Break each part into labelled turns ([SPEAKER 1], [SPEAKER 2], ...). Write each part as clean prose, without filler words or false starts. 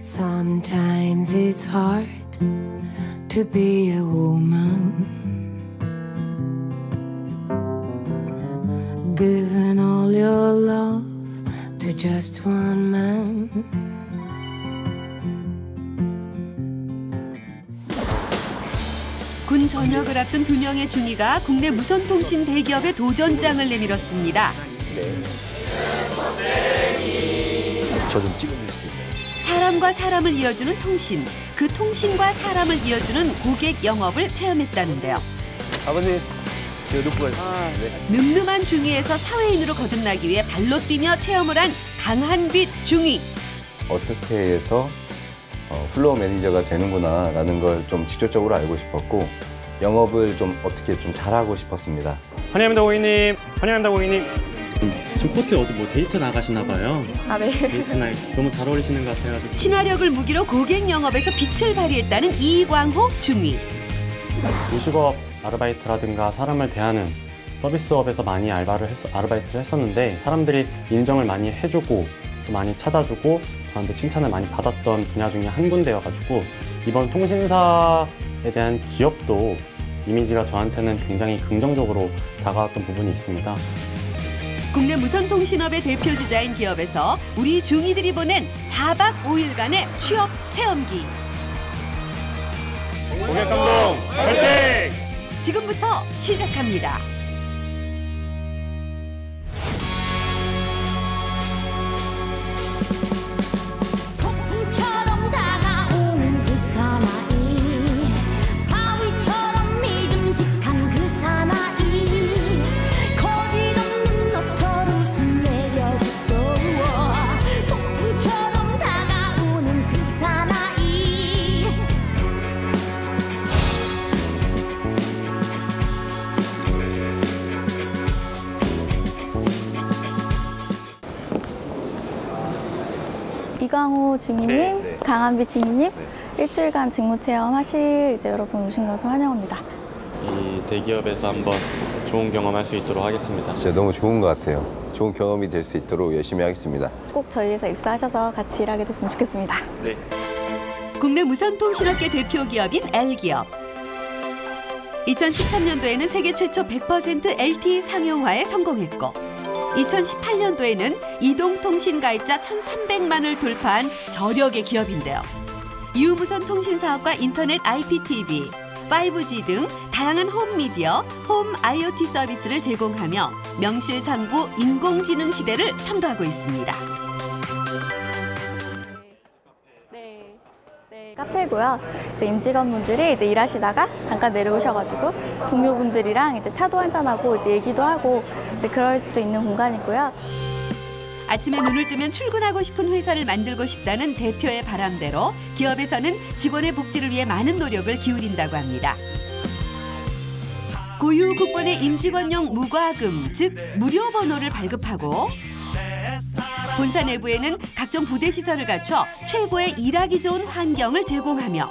[SPEAKER 1] Sometimes it's hard to be a woman, giving all your love to just one man.
[SPEAKER 2] 군 전역을 앞둔 두 명의 중이가 국내 무선통신 대기업의 도전장을 내밀었습니다.
[SPEAKER 3] 저 좀 찍어줄 수 있나요?
[SPEAKER 2] 사람과 사람을 이어주는 통신, 그 통신과 사람을 이어주는 고객 영업을 체험했다는데요.
[SPEAKER 3] 아버님, 저 놓고 가요. 네.
[SPEAKER 2] 늠름한 중위에서 사회인으로 거듭나기 위해 발로 뛰며 체험을 한 강한빛 중위.
[SPEAKER 3] 어떻게 해서 플로어 매니저가 되는구나라는 걸 좀 직접적으로 알고 싶었고 영업을 좀 어떻게 좀 잘하고 싶었습니다.
[SPEAKER 4] 환영합니다 고객님. 환영합니다 고객님. 지금 코트 어디 뭐 데이트 나가시나 봐요.
[SPEAKER 5] 아, 네.
[SPEAKER 4] 데이트 날 너무 잘 어울리시는 것 같아가지고.
[SPEAKER 2] 친화력을 무기로 고객 영업에서 빛을 발휘했다는 이광호 중위.
[SPEAKER 4] 요식업 아르바이트라든가 사람을 대하는 서비스업에서 많이 아르바이트를 했었는데 사람들이 인정을 많이 해주고 또 많이 찾아주고 저한테 칭찬을 많이 받았던 분야 중에 한 군데여가지고 이번 통신사에 대한 기업도 이미지가 저한테는 굉장히 긍정적으로 다가왔던 부분이 있습니다.
[SPEAKER 2] 국내 무선통신업의 대표주자인 기업에서 우리 중위들이 보낸 4박 5일간의 취업 체험기.
[SPEAKER 4] 고객 감동 화이팅!
[SPEAKER 2] 지금부터 시작합니다.
[SPEAKER 5] 이광호 중위님, 강한빛 중위님, 일주일간 직무 체험하실 여러분 오신 것을 환영합니다.
[SPEAKER 4] 이 대기업에서 한번 좋은 경험할 수 있도록 하겠습니다.
[SPEAKER 3] 진짜 너무 좋은 것 같아요. 좋은 경험이 될 수 있도록 열심히 하겠습니다.
[SPEAKER 5] 꼭 저희 회사 입사하셔서 같이 일하게 됐으면 좋겠습니다.
[SPEAKER 4] 네.
[SPEAKER 2] 국내 무선통신업계 대표 기업인 L기업. 2013년도에는 세계 최초 100% LTE 상용화에 성공했고 2018년도에는 이동통신 가입자 1,300만을 돌파한 저력의 기업인데요. 유무선 통신 사업과 인터넷 IPTV, 5G 등 다양한 홈 미디어, 홈 IoT 서비스를 제공하며 명실상부 인공지능 시대를 선도하고 있습니다.
[SPEAKER 5] 카페고요. 임직원분들이 일하시다가 잠깐 내려오셔가지고 동료분들이랑 차도 한잔하고 얘기도 하고 그럴 수 있는 공간이고요.
[SPEAKER 2] 아침에 눈을 뜨면 출근하고 싶은 회사를 만들고 싶다는 대표의 바람대로 기업에서는 직원의 복지를 위해 많은 노력을 기울인다고 합니다. 고유 국번의 임직원용 무과금, 즉 무료 번호를 발급하고 본사 내부에는 각종 부대 시설을 갖춰 최고의 일하기 좋은 환경을 제공하며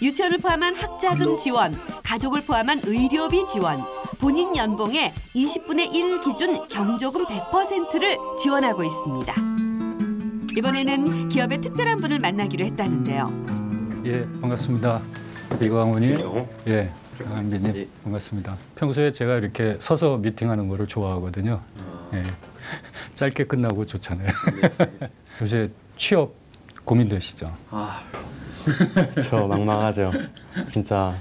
[SPEAKER 2] 유치원을 포함한 학자금 지원, 가족을 포함한 의료비 지원, 본인 연봉의 20분의 1 기준 경조금 100%를 지원하고 있습니다. 이번에는 기업의 특별한 분을 만나기로 했다는데요.
[SPEAKER 6] 예, 반갑습니다. 이광호님. 예, 강한빛님. 반갑습니다. 평소에 제가 이렇게 서서 미팅하는 거를 좋아하거든요. 예. 짧게 끝나고 좋잖아요. 요새 취업 고민되시죠?
[SPEAKER 4] 저 막막하죠. 진짜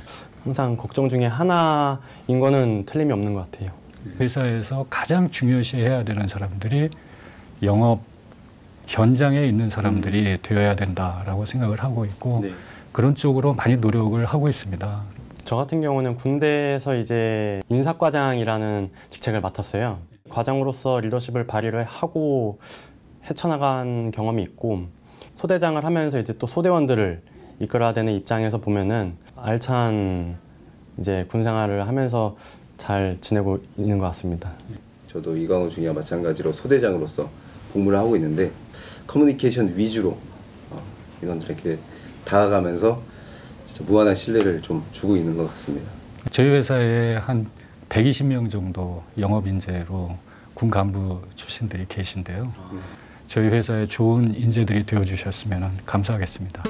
[SPEAKER 4] 항상 걱정 중에 하나인 거는 틀림이 없는 것 같아요.
[SPEAKER 6] 회사에서 가장 중요시해야 되는 사람들이 영업 현장에 있는 사람들이 되어야 된다라고 생각을 하고 있고
[SPEAKER 4] 네.
[SPEAKER 6] 그런 쪽으로 많이 노력을 하고 있습니다.
[SPEAKER 4] 저 같은 경우는 군대에서 이제 인사과장이라는 직책을 맡았어요. 과장으로서 리더십을 발휘를 하고 헤쳐나간 경험이 있고 소대장을 하면서 이제 또 소대원들을 이끌어야 되는 입장에서 보면은 알찬 이제 군 생활을 하면서 잘 지내고 있는 것 같습니다.
[SPEAKER 3] 저도 이광호 중위와 마찬가지로 소대장으로서 복무를 하고 있는데 커뮤니케이션 위주로 인원들에게 다가가면서 진짜 무한한 신뢰를 좀 주고 있는 것 같습니다.
[SPEAKER 6] 저희 회사에 한 120명 정도 영업 인재로 군 간부 출신들이 계신데요. 저희 회사에 좋은 인재들이 되어주셨으면 감사하겠습니다.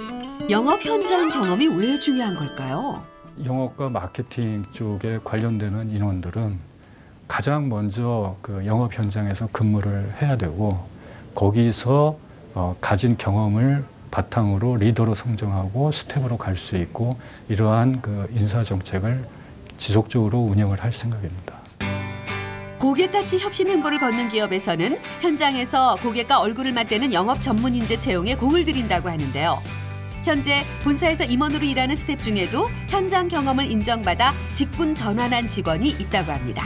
[SPEAKER 2] 영업 현장 경험이 왜 중요한 걸까요?
[SPEAKER 6] 영업과 마케팅 쪽에 관련되는 인원들은 가장 먼저 그 영업 현장에서 근무를 해야 되고 거기서 가진 경험을 바탕으로 리더로 성장하고 스텝으로 갈 수 있고 이러한 그 인사 정책을 지속적으로 운영을 할 생각입니다.
[SPEAKER 2] 고객가치 혁신 행보를 걷는 기업에서는 현장에서 고객과 얼굴을 맞대는 영업 전문 인재 채용에 공을 들인다고 하는데요. 현재 본사에서 임원으로 일하는 스텝 중에도 현장 경험을 인정받아 직군 전환한 직원이 있다고 합니다.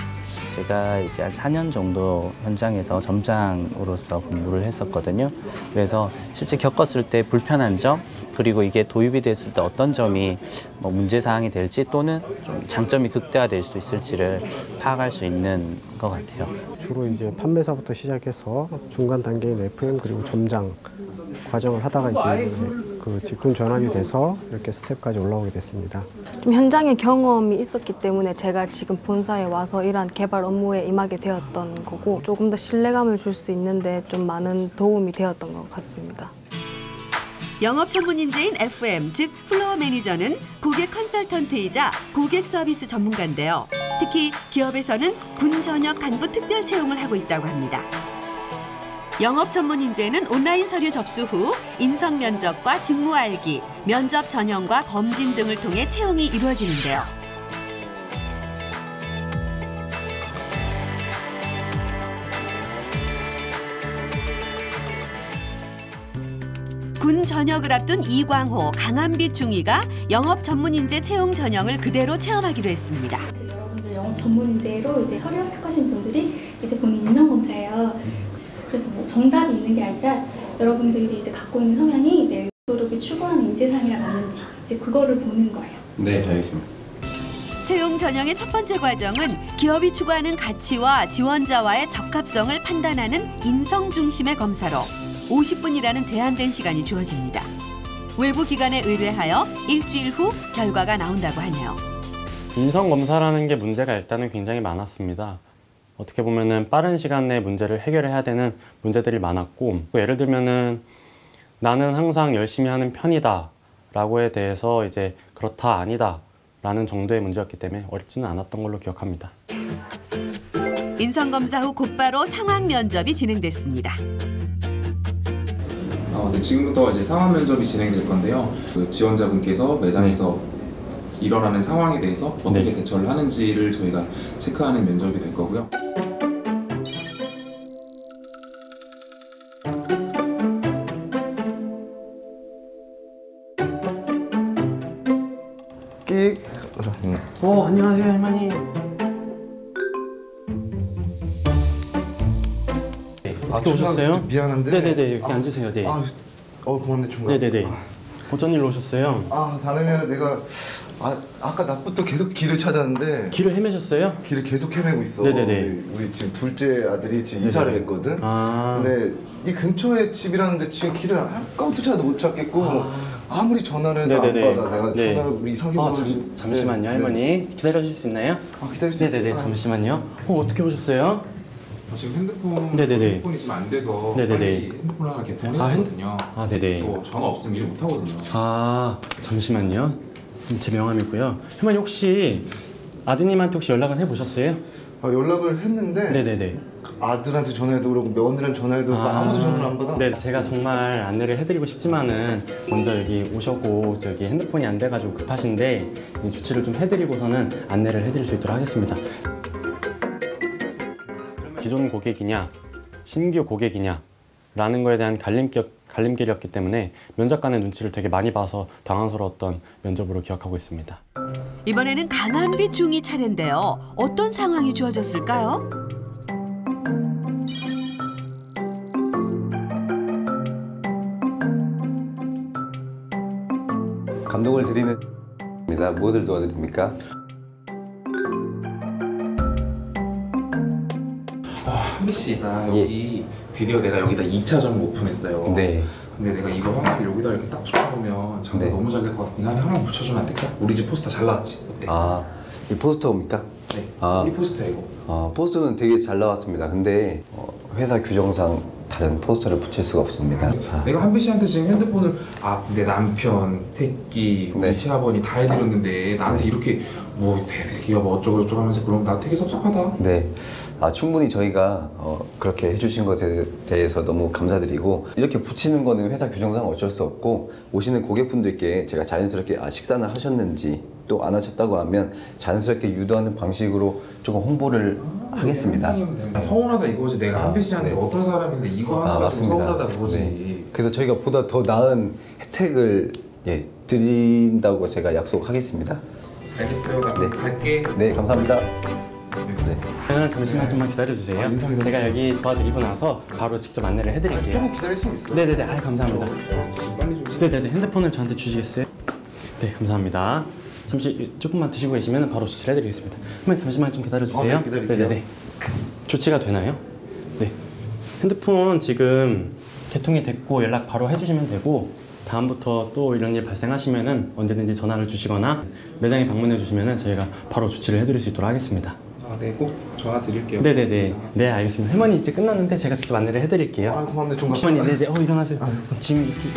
[SPEAKER 7] 제가 이제 한 4년 정도 현장에서 점장으로서 근무를 했었거든요. 그래서 실제 겪었을 때 불편한 점, 그리고 이게 도입이 됐을 때 어떤 점이 뭐 문제 사항이 될지 또는 좀 장점이 극대화될 수 있을지를 파악할 수 있는 것 같아요.
[SPEAKER 8] 주로 이제 판매사부터 시작해서 중간 단계인 FM 그리고 점장 과정을 하다가 이제 그 직군 전환이 돼서 이렇게 스텝까지 올라오게 됐습니다.
[SPEAKER 9] 좀 현장의 경험이 있었기 때문에 제가 지금 본사에 와서 이러한 개발 업무에 임하게 되었던 거고 조금 더 신뢰감을 줄 수 있는데 좀 많은 도움이 되었던 것 같습니다.
[SPEAKER 2] 영업 전문 인재인 FM, 즉 플로어 매니저는 고객 컨설턴트이자 고객 서비스 전문가인데요. 특히 기업에서는 군 전역 간부 특별 채용을 하고 있다고 합니다. 영업 전문 인재는 온라인 서류 접수 후 인성 면접과 직무 알기, 면접 전형과 검진 등을 통해 채용이 이루어지는데요. 군 전역을 앞둔 이광호, 강한빛 중위가 영업 전문 인재 채용 전형을 그대로 체험하기로 했습니다.
[SPEAKER 10] 여러분들 영업 전문 인재로 이제 서류 합격하신 분들이 이제 본인 인성 검사예요. 그래서 뭐 정답이 있는 게 아니라 여러분들이 이제 갖고 있는 성향이 이제 그룹이 추구하는 인재상이랑 맞는지 이제 그거를 보는 거예요.
[SPEAKER 3] 네, 알겠습니다.
[SPEAKER 2] 채용 전형의 첫 번째 과정은 기업이 추구하는 가치와 지원자와의 적합성을 판단하는 인성 중심의 검사로 50분이라는 제한된 시간이 주어집니다. 외부 기관에 의뢰하여 일주일 후 결과가 나온다고 하네요.
[SPEAKER 4] 인성 검사라는 게 문제가 일단은 굉장히 많았습니다. 어떻게 보면은 빠른 시간 내에 문제를 해결해야 되는 문제들이 많았고, 예를 들면은 나는 항상 열심히 하는 편이다 라고에 대해서 이제 그렇다 아니다 라는 정도의 문제였기 때문에 어렵지는 않았던 걸로 기억합니다.
[SPEAKER 2] 인성검사 후 곧바로 상황 면접이 진행됐습니다.
[SPEAKER 11] 네, 지금부터 이제 상황 면접이 진행될 건데요. 그 지원자분께서 매장에서 일어나는 상황에 대해서 어떻게 대처를 하는지를 저희가 체크하는 면접이 될 거고요.
[SPEAKER 12] 끼익 그렇습니다.
[SPEAKER 7] 안녕하세요 할머니. 어떻게 오셨어요?
[SPEAKER 12] 미안한데.
[SPEAKER 7] 네네네 여기 앉으세요. 네.
[SPEAKER 12] 고맙네 총각.
[SPEAKER 7] 네네네. 어쩐 일로 오셨어요?
[SPEAKER 12] 다름이 아니라 내가 아까 낮부터 계속 길을 찾았는데.
[SPEAKER 7] 길을 헤매셨어요?
[SPEAKER 12] 길을 계속 헤매고 있어.
[SPEAKER 7] 네네네.
[SPEAKER 12] 우리 지금 둘째 아들이 지금 이사를 했거든.
[SPEAKER 7] 근데
[SPEAKER 12] 이 근처에 집이라는데 지금 길을 아까부터 찾아도 못 찾겠고 아무리 전화를 해도 안 받아. 내가 전화를 우리 이상형으로
[SPEAKER 7] 잠시만요 할머니. 기다려주실 수 있나요?
[SPEAKER 12] 기다릴 수 있지.
[SPEAKER 7] 네네네 잠시만요. 어떻게 오셨어요?
[SPEAKER 11] 지금 핸드폰이 지금 안 돼서 빨리 핸드폰 하나 개통을 해야 되거든요.
[SPEAKER 7] 네네.
[SPEAKER 11] 저 전화 없으면 일 못 하거든요.
[SPEAKER 7] 잠시만요. 제 명함이고요. 할머니 혹시 아드님한테 혹시 연락은 해보셨어요?
[SPEAKER 12] 연락을 했는데
[SPEAKER 7] 네네네.
[SPEAKER 12] 아들한테 전화해도 그러고 며느리한테 전화해도 그러고 아무도 전화를 안 받아.
[SPEAKER 7] 네, 제가 정말 안내를 해드리고 싶지만은 먼저 여기 오셨고 저기 핸드폰이 안 돼가지고 급하신데 조치를 좀 해드리고서는 안내를 해드릴 수 있도록 하겠습니다. 기존 고객이냐 신규 고객이냐 라는 거에 대한 갈림길이었기 때문에 면접관의 눈치를 되게 많이 봐서 당황스러웠던 면접으로 기억하고 있습니다.
[SPEAKER 2] 이번에는 강한빛 중위 차례인데요. 어떤 상황이 주어졌을까요?
[SPEAKER 3] 감동을 드리는 입니다. 무엇을 도와드립니까?
[SPEAKER 11] 한비 씨가 여기 드디어 내가 여기다 2차점 오픈했어요.
[SPEAKER 3] 네.
[SPEAKER 11] 근데 내가 이거 화면을 여기다 이렇게 딱 붙여보면 장난 너무 잘 될 것 같으니까 하나 붙여주면 안 될까? 우리 집 포스터 잘 나왔지? 어때?
[SPEAKER 3] 이 포스터입니까?
[SPEAKER 11] 네. 이 포스터 이거.
[SPEAKER 3] 포스터는 되게 잘 나왔습니다. 근데 회사 규정상 다른 포스터를 붙일 수가 없습니다.
[SPEAKER 11] 내가 한비 씨한테 지금 핸드폰을 내 남편, 새끼, 우리 시아버니 다 해드렸는데 나한테 이렇게 뭐 대기업 어쩌고 저쩌고 하면서 그럼 나 되게 섭섭하다.
[SPEAKER 3] 네, 충분히 저희가 그렇게 해주신 것에 대해서 너무 감사드리고 이렇게 붙이는 거는 회사 규정상 어쩔 수 없고 오시는 고객분들께 제가 자연스럽게 식사는 하셨는지 또 안 하셨다고 하면 자연스럽게 유도하는 방식으로 조금 홍보를 하겠습니다.
[SPEAKER 11] 서운하다 이거지. 내가 한비 씨한테 어떤 사람인데 이거 하나가 좀 서운하다 그거지.
[SPEAKER 3] 네. 그래서 저희가 보다 더 나은 혜택을 드린다고 제가 약속하겠습니다.
[SPEAKER 11] 알겠어요. 나 갈게.
[SPEAKER 3] 네, 감사합니다.
[SPEAKER 4] 잠시만 좀만 기다려주세요. 제가 여기 도와드리고 나서 바로 직접 안내를 해드릴게요.
[SPEAKER 12] 조금 기다릴 수 있어?
[SPEAKER 4] 네네네. 감사합니다.
[SPEAKER 11] 빨리 좀.
[SPEAKER 4] 네네네. 핸드폰을 저한테 주시겠어요? 네, 감사합니다. 잠시 조금만 드시고 계시면 바로 조치를 해드리겠습니다. 그러면 잠시만 좀 기다려주세요.
[SPEAKER 12] 네, 기다릴게요.
[SPEAKER 4] 네네네. 조치가 되나요? 네. 핸드폰 지금 개통이 됐고 연락 바로 해주시면 되고 다음부터 또 이런 일 발생하시면은 언제든지 전화를 주시거나 매장에 방문해 주시면은 저희가 바로 조치를 해드릴 수 있도록 하겠습니다.
[SPEAKER 11] 네, 꼭 전화 드릴게요.
[SPEAKER 4] 네네네. 네, 알겠습니다. 할머니 이제 끝났는데 제가 직접 안내를 해드릴게요.
[SPEAKER 12] 고맙네, 좀
[SPEAKER 4] 할머니, 네네. 일어나세요. 짐 이렇게.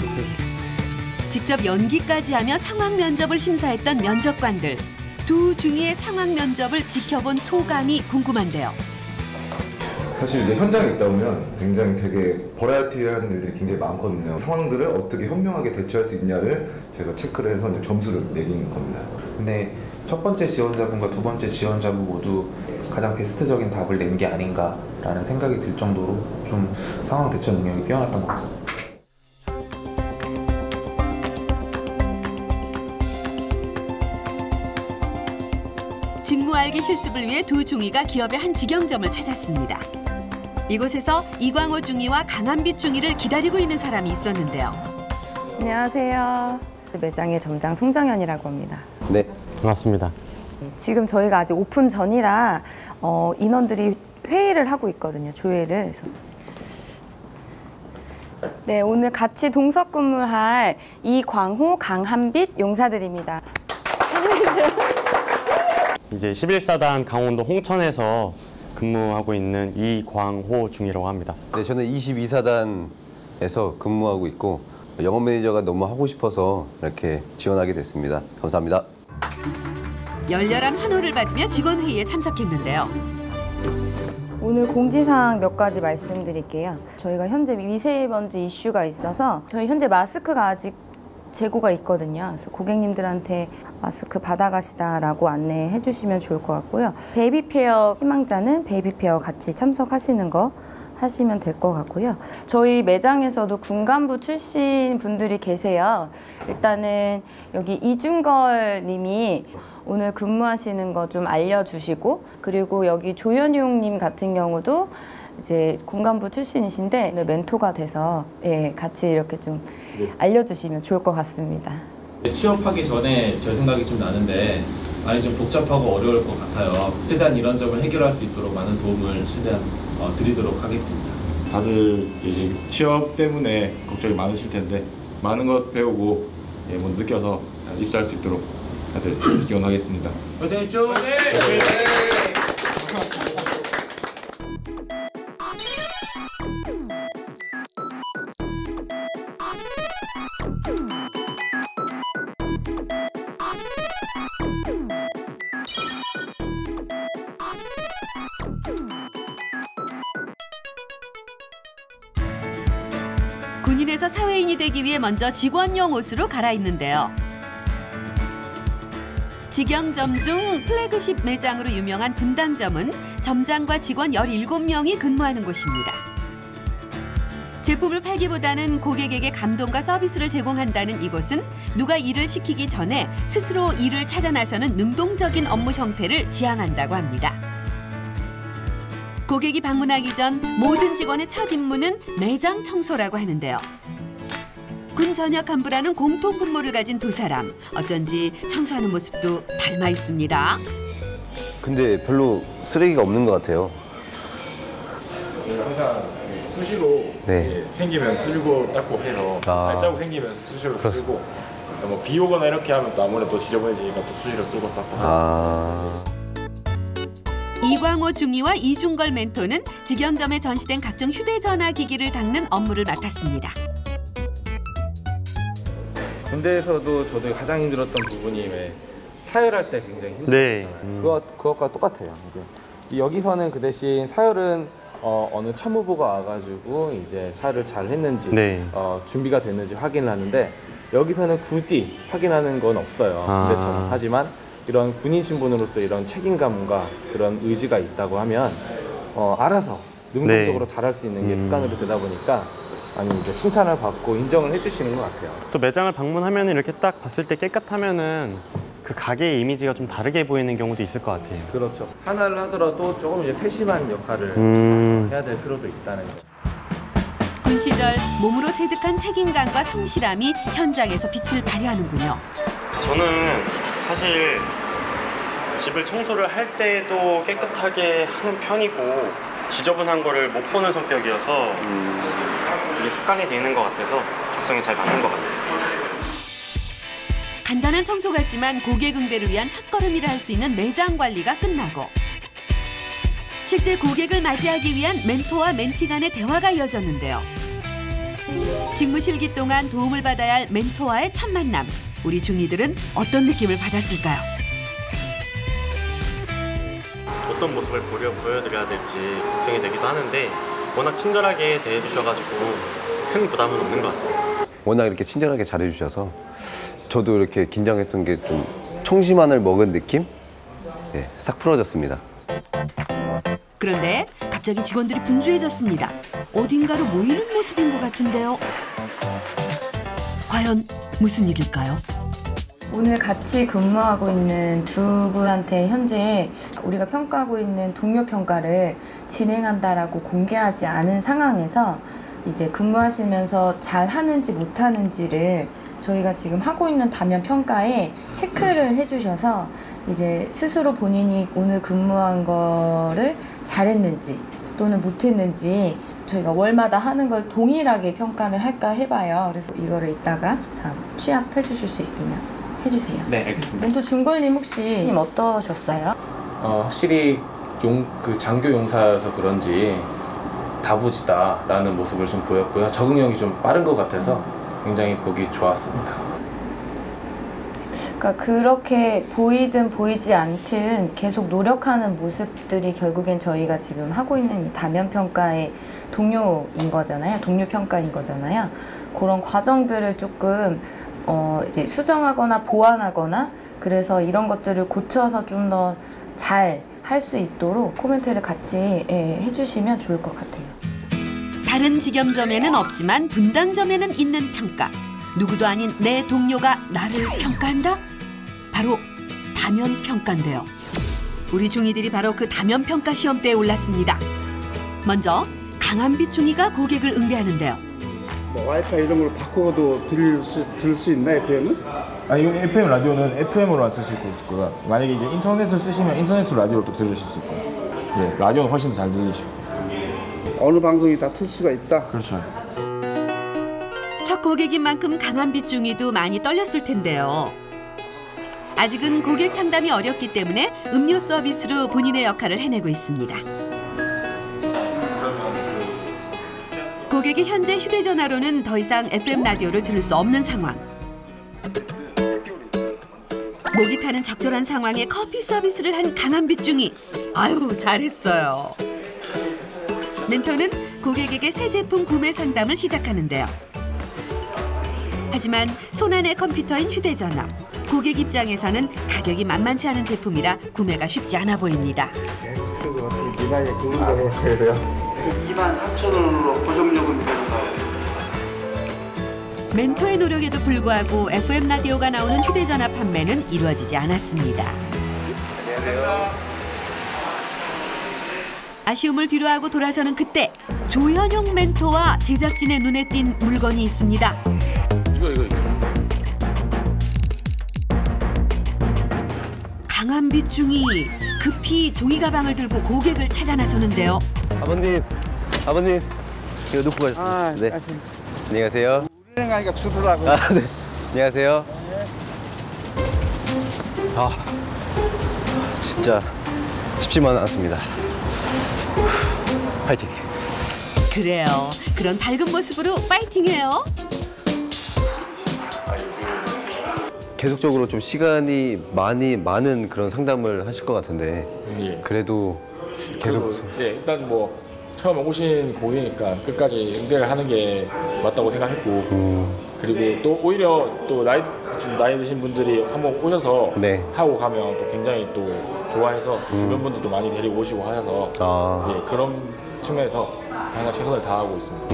[SPEAKER 2] 직접 연기까지 하며 상황 면접을 심사했던 면접관들. 두 중의의 상황 면접을 지켜본 소감이 궁금한데요.
[SPEAKER 12] 사실 이제 현장에 있다 보면 굉장히 되게 버라이어티라는 일들이 굉장히 많거든요. 상황들을 어떻게 현명하게 대처할 수 있냐를 제가 체크를 해서 이제 점수를 매긴 겁니다.
[SPEAKER 11] 근데 첫 번째 지원자분과 두 번째 지원자분 모두 가장 베스트적인 답을 낸 게 아닌가라는 생각이 들 정도로 좀 상황 대처 능력이 뛰어났던 것 같습니다.
[SPEAKER 2] 직무 알기 실습을 위해 두 중위가 기업의 한 직영점을 찾았습니다. 이곳에서 이광호 중위와 강한빛 중위를 기다리고 있는 사람이 있었는데요.
[SPEAKER 13] 안녕하세요. 매장의 점장 송정현이라고 합니다.
[SPEAKER 3] 네,
[SPEAKER 4] 반갑습니다.
[SPEAKER 13] 지금 저희가 아직 오픈 전이라 인원들이 회의를 하고 있거든요. 조회를 해서. 네, 오늘 같이 동석 근무할 이광호, 강한빛 용사들입니다.
[SPEAKER 4] 이제 11사단 강원도 홍천에서 근무하고 있는 이광호 중이라고 합니다.
[SPEAKER 3] 네, 저는 22사단에서 근무하고 있고 영업 매니저가 너무 하고 싶어서 이렇게 지원하게 됐습니다. 감사합니다.
[SPEAKER 2] 열렬한 환호를 받으며 직원 회의에 참석했는데요.
[SPEAKER 13] 오늘 공지사항 몇 가지 말씀드릴게요. 저희가 현재 미세먼지 이슈가 있어서 저희 현재 마스크가 아직 재고가 있거든요. 그래서 고객님들한테 마스크 받아가시다라고 안내해 주시면 좋을 것 같고요. 베이비페어 희망자는 베이비페어 같이 참석하시는 거 하시면 될 것 같고요. 저희 매장에서도 군간부 출신 분들이 계세요. 일단은 여기 이준걸 님이 오늘 근무하시는 거 좀 알려주시고, 그리고 여기 조현용 님 같은 경우도 이제 군간부 출신이신데 멘토가 돼서 같이 이렇게 좀 알려주시면 좋을 것 같습니다.
[SPEAKER 14] 취업하기 전에 제 생각이 좀 나는데 많이 좀 복잡하고 어려울 것 같아요. 최대한 이런 점을 해결할 수 있도록 많은 도움을 최대한 드리도록 하겠습니다.
[SPEAKER 15] 다들 이제 취업 때문에 걱정이 많으실 텐데 많은 것 배우고 뭐 느껴서 입사할 수 있도록 다들 기원하겠습니다.
[SPEAKER 14] 화이팅 하십시오.
[SPEAKER 2] 군인에서 사회인이 되기 위해 먼저 직원용 옷으로 갈아입는데요. 직영점 중 플래그십 매장으로 유명한 분당점은 점장과 직원 17명이 근무하는 곳입니다. 제품을 팔기보다는 고객에게 감동과 서비스를 제공한다는 이곳은 누가 일을 시키기 전에 스스로 일을 찾아 나서는 능동적인 업무 형태를 지향한다고 합니다. 고객이 방문하기 전 모든 직원의 첫 임무는 매장 청소라고 하는데요. 군 전역 간부라는 공통 분모를 가진 두 사람. 어쩐지 청소하는 모습도 닮아 있습니다.
[SPEAKER 3] 근데 별로 쓰레기가 없는 것 같아요.
[SPEAKER 15] 항상 수시로 생기면 쓸고 닦고 해서 발자국 생기면 수시로 쓰고 뭐 비 오거나 이렇게 하면 또 아무래도 지저분해지니까 또 수시로 쓰고 닦고
[SPEAKER 2] 이광호 중위와 이중걸 멘토는 직영점에 전시된 각종 휴대전화 기기를 닦는 업무를 맡았습니다.
[SPEAKER 14] 군대에서도 저도 가장 힘들었던 부분이 왜 사열할 때 굉장히 힘들었잖아요. 그것과 똑같아요. 이제 여기서는 그 대신 사열은 어느 참모부가 와가지고 이제 사열을 잘 했는지 준비가 됐는지 확인을 하는데 여기서는 굳이 확인하는 건 없어요. 군대처럼. 하지만 이런 군인 신분으로서 이런 책임감과 그런 의지가 있다고 하면 알아서 능동적으로 잘할 수 있는 게 습관으로 되다 보니까 많이 이제 칭찬을 받고 인정을 해주시는 것 같아요.
[SPEAKER 4] 또 매장을 방문하면 이렇게 딱 봤을 때 깨끗하면은 그 가게의 이미지가 좀 다르게 보이는 경우도 있을 것 같아요.
[SPEAKER 14] 그렇죠. 하나를 하더라도 조금 이제 세심한 역할을 해야 될 필요도 있다는 거죠.
[SPEAKER 2] 군 시절 몸으로 체득한 책임감과 성실함이 현장에서 빛을 발휘하는군요.
[SPEAKER 4] 저는 사실 집을 청소를 할 때도 깨끗하게 하는 편이고 지저분한 거를 못 보는 성격이어서 이게 습관이 되는 것 같아서 적성에 잘 맞는 것 같아요.
[SPEAKER 2] 간단한 청소 같지만 고객 응대를 위한 첫걸음이라 할 수 있는 매장 관리가 끝나고 실제 고객을 맞이하기 위한 멘토와 멘티 간의 대화가 이어졌는데요. 직무 실기 동안 도움을 받아야 할 멘토와의 첫 만남. 우리 중이들은 어떤 느낌을 받았을까요?
[SPEAKER 4] 어떤 모습을 보여드려야 될지 걱정이 되기도 하는데 워낙 친절하게 대해주셔가지고 큰 부담은 없는 것 같아요.
[SPEAKER 3] 워낙 이렇게 친절하게 잘해주셔서 저도 이렇게 긴장했던 게 좀 청심환을 먹은 느낌? 네, 싹 풀어졌습니다.
[SPEAKER 2] 그런데 갑자기 직원들이 분주해졌습니다. 어딘가로 모이는 모습인 것 같은데요. 과연 무슨 일일까요?
[SPEAKER 13] 오늘 같이 근무하고 있는 두 분한테 현재 우리가 평가하고 있는 동료 평가를 진행한다라고 공개하지 않은 상황에서 이제 근무하시면서 잘 하는지 못하는지를 저희가 지금 하고 있는 다면 평가에 체크를 해주셔서 이제 스스로 본인이 오늘 근무한 거를 잘했는지 또는 못했는지 저희가 월마다 하는 걸 동일하게 평가를 할까 해봐요. 그래서 이거를 이따가 다 취합해 주실 수 있으면 해주세요.
[SPEAKER 14] 네, 알겠습니다.
[SPEAKER 13] 멘토 중걸님 혹시 어떠셨어요?
[SPEAKER 14] 확실히 그 장교 용사여서 그런지 다부지다라는 모습을 좀 보였고요. 적응력이 좀 빠른 것 같아서 굉장히 보기 좋았습니다.
[SPEAKER 13] 그러니까 그렇게 보이든 보이지 않든 계속 노력하는 모습들이 결국엔 저희가 지금 하고 있는 이 다면 평가의 동료인 거잖아요. 동료 평가인 거잖아요. 그런 과정들을 조금 이제 수정하거나 보완하거나 그래서 이런 것들을 고쳐서 좀 더 잘 할 수 있도록 코멘트를 같이 해주시면 좋을 것 같아요.
[SPEAKER 2] 다른 직영점에는 없지만 분당점에는 있는 평가. 누구도 아닌 내 동료가 나를 평가한다? 바로 다면평가인데요. 우리 중이들이 바로 그 다면평가 시험대에 올랐습니다. 먼저 강한빛 중이가 고객을 응대하는데요.
[SPEAKER 16] 뭐 와이파이 이런 걸 바꿔도 들을 수 있나, FM은?
[SPEAKER 15] 이 FM 라디오는 FM으로만 쓰실 수 있을 거고요. 만약에 이제 인터넷을 쓰시면 인터넷으로 라디오를 또 들으실 수 있고요. 네, 라디오는 훨씬 더 잘 들리시고.
[SPEAKER 16] 어느 방송이 다 틀 수가 있다?
[SPEAKER 15] 그렇죠.
[SPEAKER 2] 첫 고객인 만큼 강한빛 중이도 많이 떨렸을 텐데요. 아직은 고객 상담이 어렵기 때문에 음료 서비스로 본인의 역할을 해내고 있습니다. 고객이 현재 휴대전화로는 더 이상 FM 라디오를 들을 수 없는 상황. 목이 타는 적절한 상황에 커피 서비스를 한 강한빛 중이. 아유, 잘했어요. 멘토는 고객에게 새 제품 구매 상담을 시작하는데요. 하지만 손안의 컴퓨터인 휴대전화. 고객 입장에서는 가격이 만만치 않은 제품이라 구매가 쉽지 않아 보입니다.
[SPEAKER 16] 그리고 어떻게 이마에 그런 거 그래서요? 23,000원으로 고정요금이 되는가요?
[SPEAKER 2] 멘토의 노력에도 불구하고 FM 라디오가 나오는 휴대전화 판매는 이루어지지 않았습니다.
[SPEAKER 16] 안녕하세요.
[SPEAKER 2] 아쉬움을 뒤로하고 돌아서는 그때 조현용 멘토와 제작진의 눈에 띈 물건이 있습니다.
[SPEAKER 15] 이거.
[SPEAKER 2] 강한빛 중이 급히 종이 가방을 들고 고객을 찾아 나서는데요.
[SPEAKER 3] 아버님 이거 놓고 가셨습니다. 네. 안녕하세요.
[SPEAKER 16] 우리는 가니까 주더라고.
[SPEAKER 3] 네. 안녕하세요. 진짜 쉽지만 않습니다. 파이팅!
[SPEAKER 2] 그래요. 그런 밝은 모습으로 파이팅해요.
[SPEAKER 3] 계속적으로 좀 시간이 많은 그런 상담을 하실 것 같은데
[SPEAKER 17] 예.
[SPEAKER 3] 그래도 계속
[SPEAKER 17] 예, 일단 뭐 처음 오신 고객이니까 끝까지 응대를 하는 게 맞다고 생각했고 그리고 또 오히려 또 좀 나이 드신 분들이 한번 오셔서
[SPEAKER 3] 네.
[SPEAKER 17] 하고 가면 또 굉장히 또 좋아해서 또 주변 분들도 많이 데리고 오시고 하셔서 예, 그런 측면에서 항상 최선을 다하고 있습니다.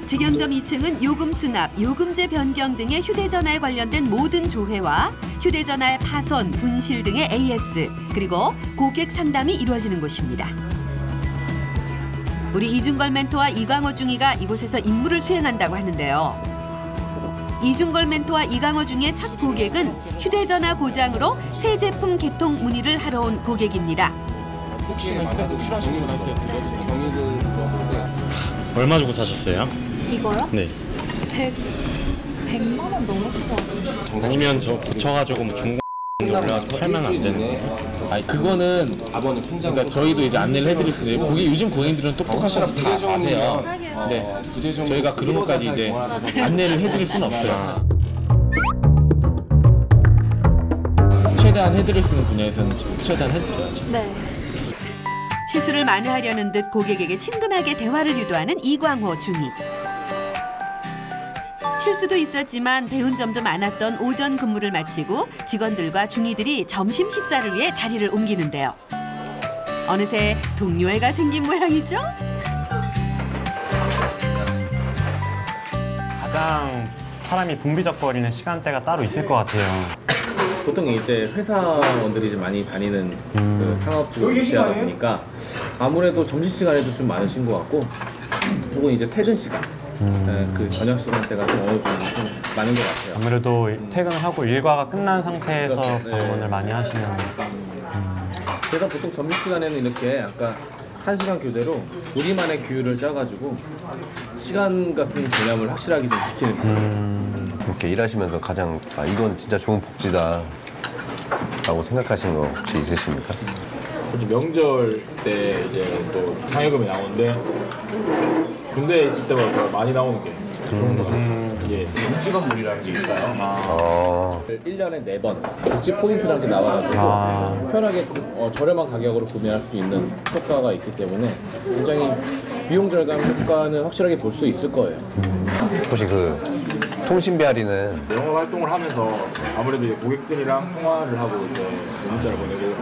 [SPEAKER 2] 직영점 2층은 요금 수납, 요금제 변경 등의 휴대전화에 관련된 모든 조회와 휴대전화의 파손, 분실 등의 AS, 그리고 고객 상담이 이루어지는 곳입니다. 우리 이중걸 멘토와 이광호 중위가 이곳에서 임무를 수행한다고 하는데요. 이중걸 멘토와 이광호 중위의 첫 고객은 휴대전화 고장으로 새 제품 개통 문의를 하러 온 고객입니다.
[SPEAKER 4] 얼마 주고 사셨어요?
[SPEAKER 5] 이거요?
[SPEAKER 4] 네.
[SPEAKER 5] 100만 원 넘었을 것 같은데.
[SPEAKER 4] 아니면 저 붙여가지고 뭐 중고 올라가서 팔면 안 되는.
[SPEAKER 14] 아니 그거는 그러니까 저희도 이제 안내를 해드릴 수 있는데 고객 요즘 고객님들은 똑똑하셔서 다 아세요. 네. 저희가 그런 것까지 이제 안내를 해드릴 수는 없어요. 최대한 해드릴 수 있는 분야에서는 최대한 해드려야죠.
[SPEAKER 5] 네.
[SPEAKER 2] 시술을 만회하려는 듯 고객에게 친근하게 대화를 유도하는 이광호 중위. 실수도 있었지만 배운 점도 많았던 오전 근무를 마치고 직원들과 중위들이 점심 식사를 위해 자리를 옮기는데요. 어느새 동료애가 생긴 모양이죠?
[SPEAKER 4] 가장 사람이 붕비적거리는 시간대가 따로 있을 것 같아요.
[SPEAKER 14] 보통 이제 회사원들이 좀 많이 다니는 그 상업주로 위치하다 보니까 아무래도 점심시간에도 좀 많으신 것 같고 조금 이제 퇴근 시간 그 저녁 시간대가 좀 어느 정도 좀 많은 것 같아요.
[SPEAKER 4] 아무래도 퇴근을 하고 일과가 끝난 상태에서 방문을 많이 하시는.
[SPEAKER 14] 그래서 보통 점심시간에는 이렇게 아까 1시간 교대로 우리만의 규율을 짜가지고 시간 같은 개념을 확실하게 좀 지키는 거예요.
[SPEAKER 3] 이렇게 일하시면서 가장 이건 진짜 좋은 복지다 라고 생각하시는 거 혹시 있으십니까?
[SPEAKER 17] 명절 때 이제 또 상여금이 나오는데 군대에 있을 때보다 더 많이 나오는 게 좋은 것 같아요. 예. 복지건물이라는 게 있어요.
[SPEAKER 14] 1년에 4번 복지 포인트라는 게 나와가지고 편하게 저렴한 가격으로 구매할 수도 있는 효과가 있기 때문에 굉장히 비용 절감 효과는 확실하게 볼 수 있을 거예요.
[SPEAKER 3] 혹시 그 통신비 할인은
[SPEAKER 17] 영업 활동을 하면서 아무래도 이제 고객들이랑 통화를 하고 이제 문자를 보내고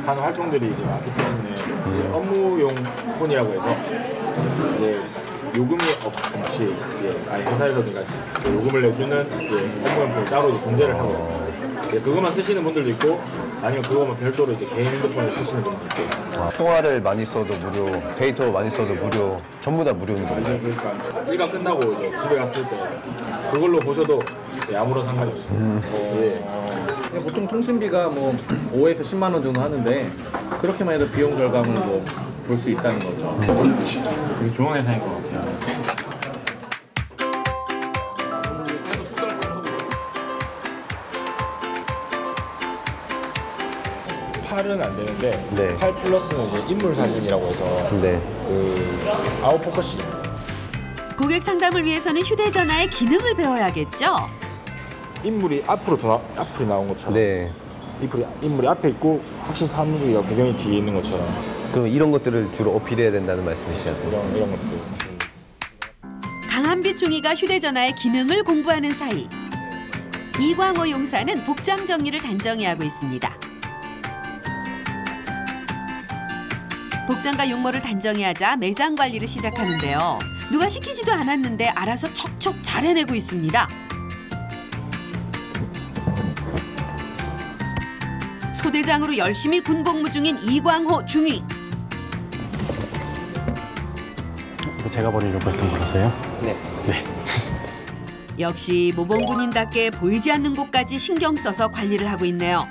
[SPEAKER 17] 하는 활동들이 이제 많기 때문에 이제 업무용 폰이라고 해서 이제 요금이 없이 아예 회사에서 요금을 내주는 업무용 폰이 따로 이제 존재를 하고 그것만 쓰시는 분들도 있고 아니면 그거만 별도로 이제 개인 핸드폰을 쓰시는 분들도 있고
[SPEAKER 3] 통화를 많이 써도 무료, 데이터 많이 써도 무료, 전부 다 무료인 거예요.
[SPEAKER 17] 그러니까 일반 끝나고 이제 집에 갔을 때 그걸로 보셔도 아무런 상관이 없어요.
[SPEAKER 14] 보통 통신비가 뭐 5에서 10만 원 정도 하는데 그렇게만 해도 비용 절감을 뭐 볼 수 있다는 거죠.
[SPEAKER 4] 되게 좋은 회사인 것 같아요.
[SPEAKER 17] 팔은 안 되는데 팔 플러스는 이제 인물 사진이라고 해서 그 아웃포커싱.
[SPEAKER 2] 고객 상담을 위해서는 휴대전화의 기능을 배워야겠죠?
[SPEAKER 17] 인물이 앞으로 나온 것처럼 인물이 앞에 있고 확실히 사물이 배경이 뒤에 있는 것처럼.
[SPEAKER 3] 그럼 이런 것들을 주로 어필해야 된다는 말씀이시죠?
[SPEAKER 17] 이런 것들.
[SPEAKER 2] 강한빛 중위가 휴대전화의 기능을 공부하는 사이 이광호 용사는 복장 정리를 단정히 하고 있습니다. 복장과 용모를 단정히 하자 매장 관리를 시작하는데요. 누가 시키지도 않았는데 알아서 척척 잘 해내고 있습니다. 소대장으로 열심히 군복무 중인 이광호 중위.
[SPEAKER 4] 제가 버리려고 했던 거라서요?
[SPEAKER 3] 네.
[SPEAKER 2] 역시 모범군인답게 보이지 않는 곳까지 신경 써서 관리를 하고 있네요.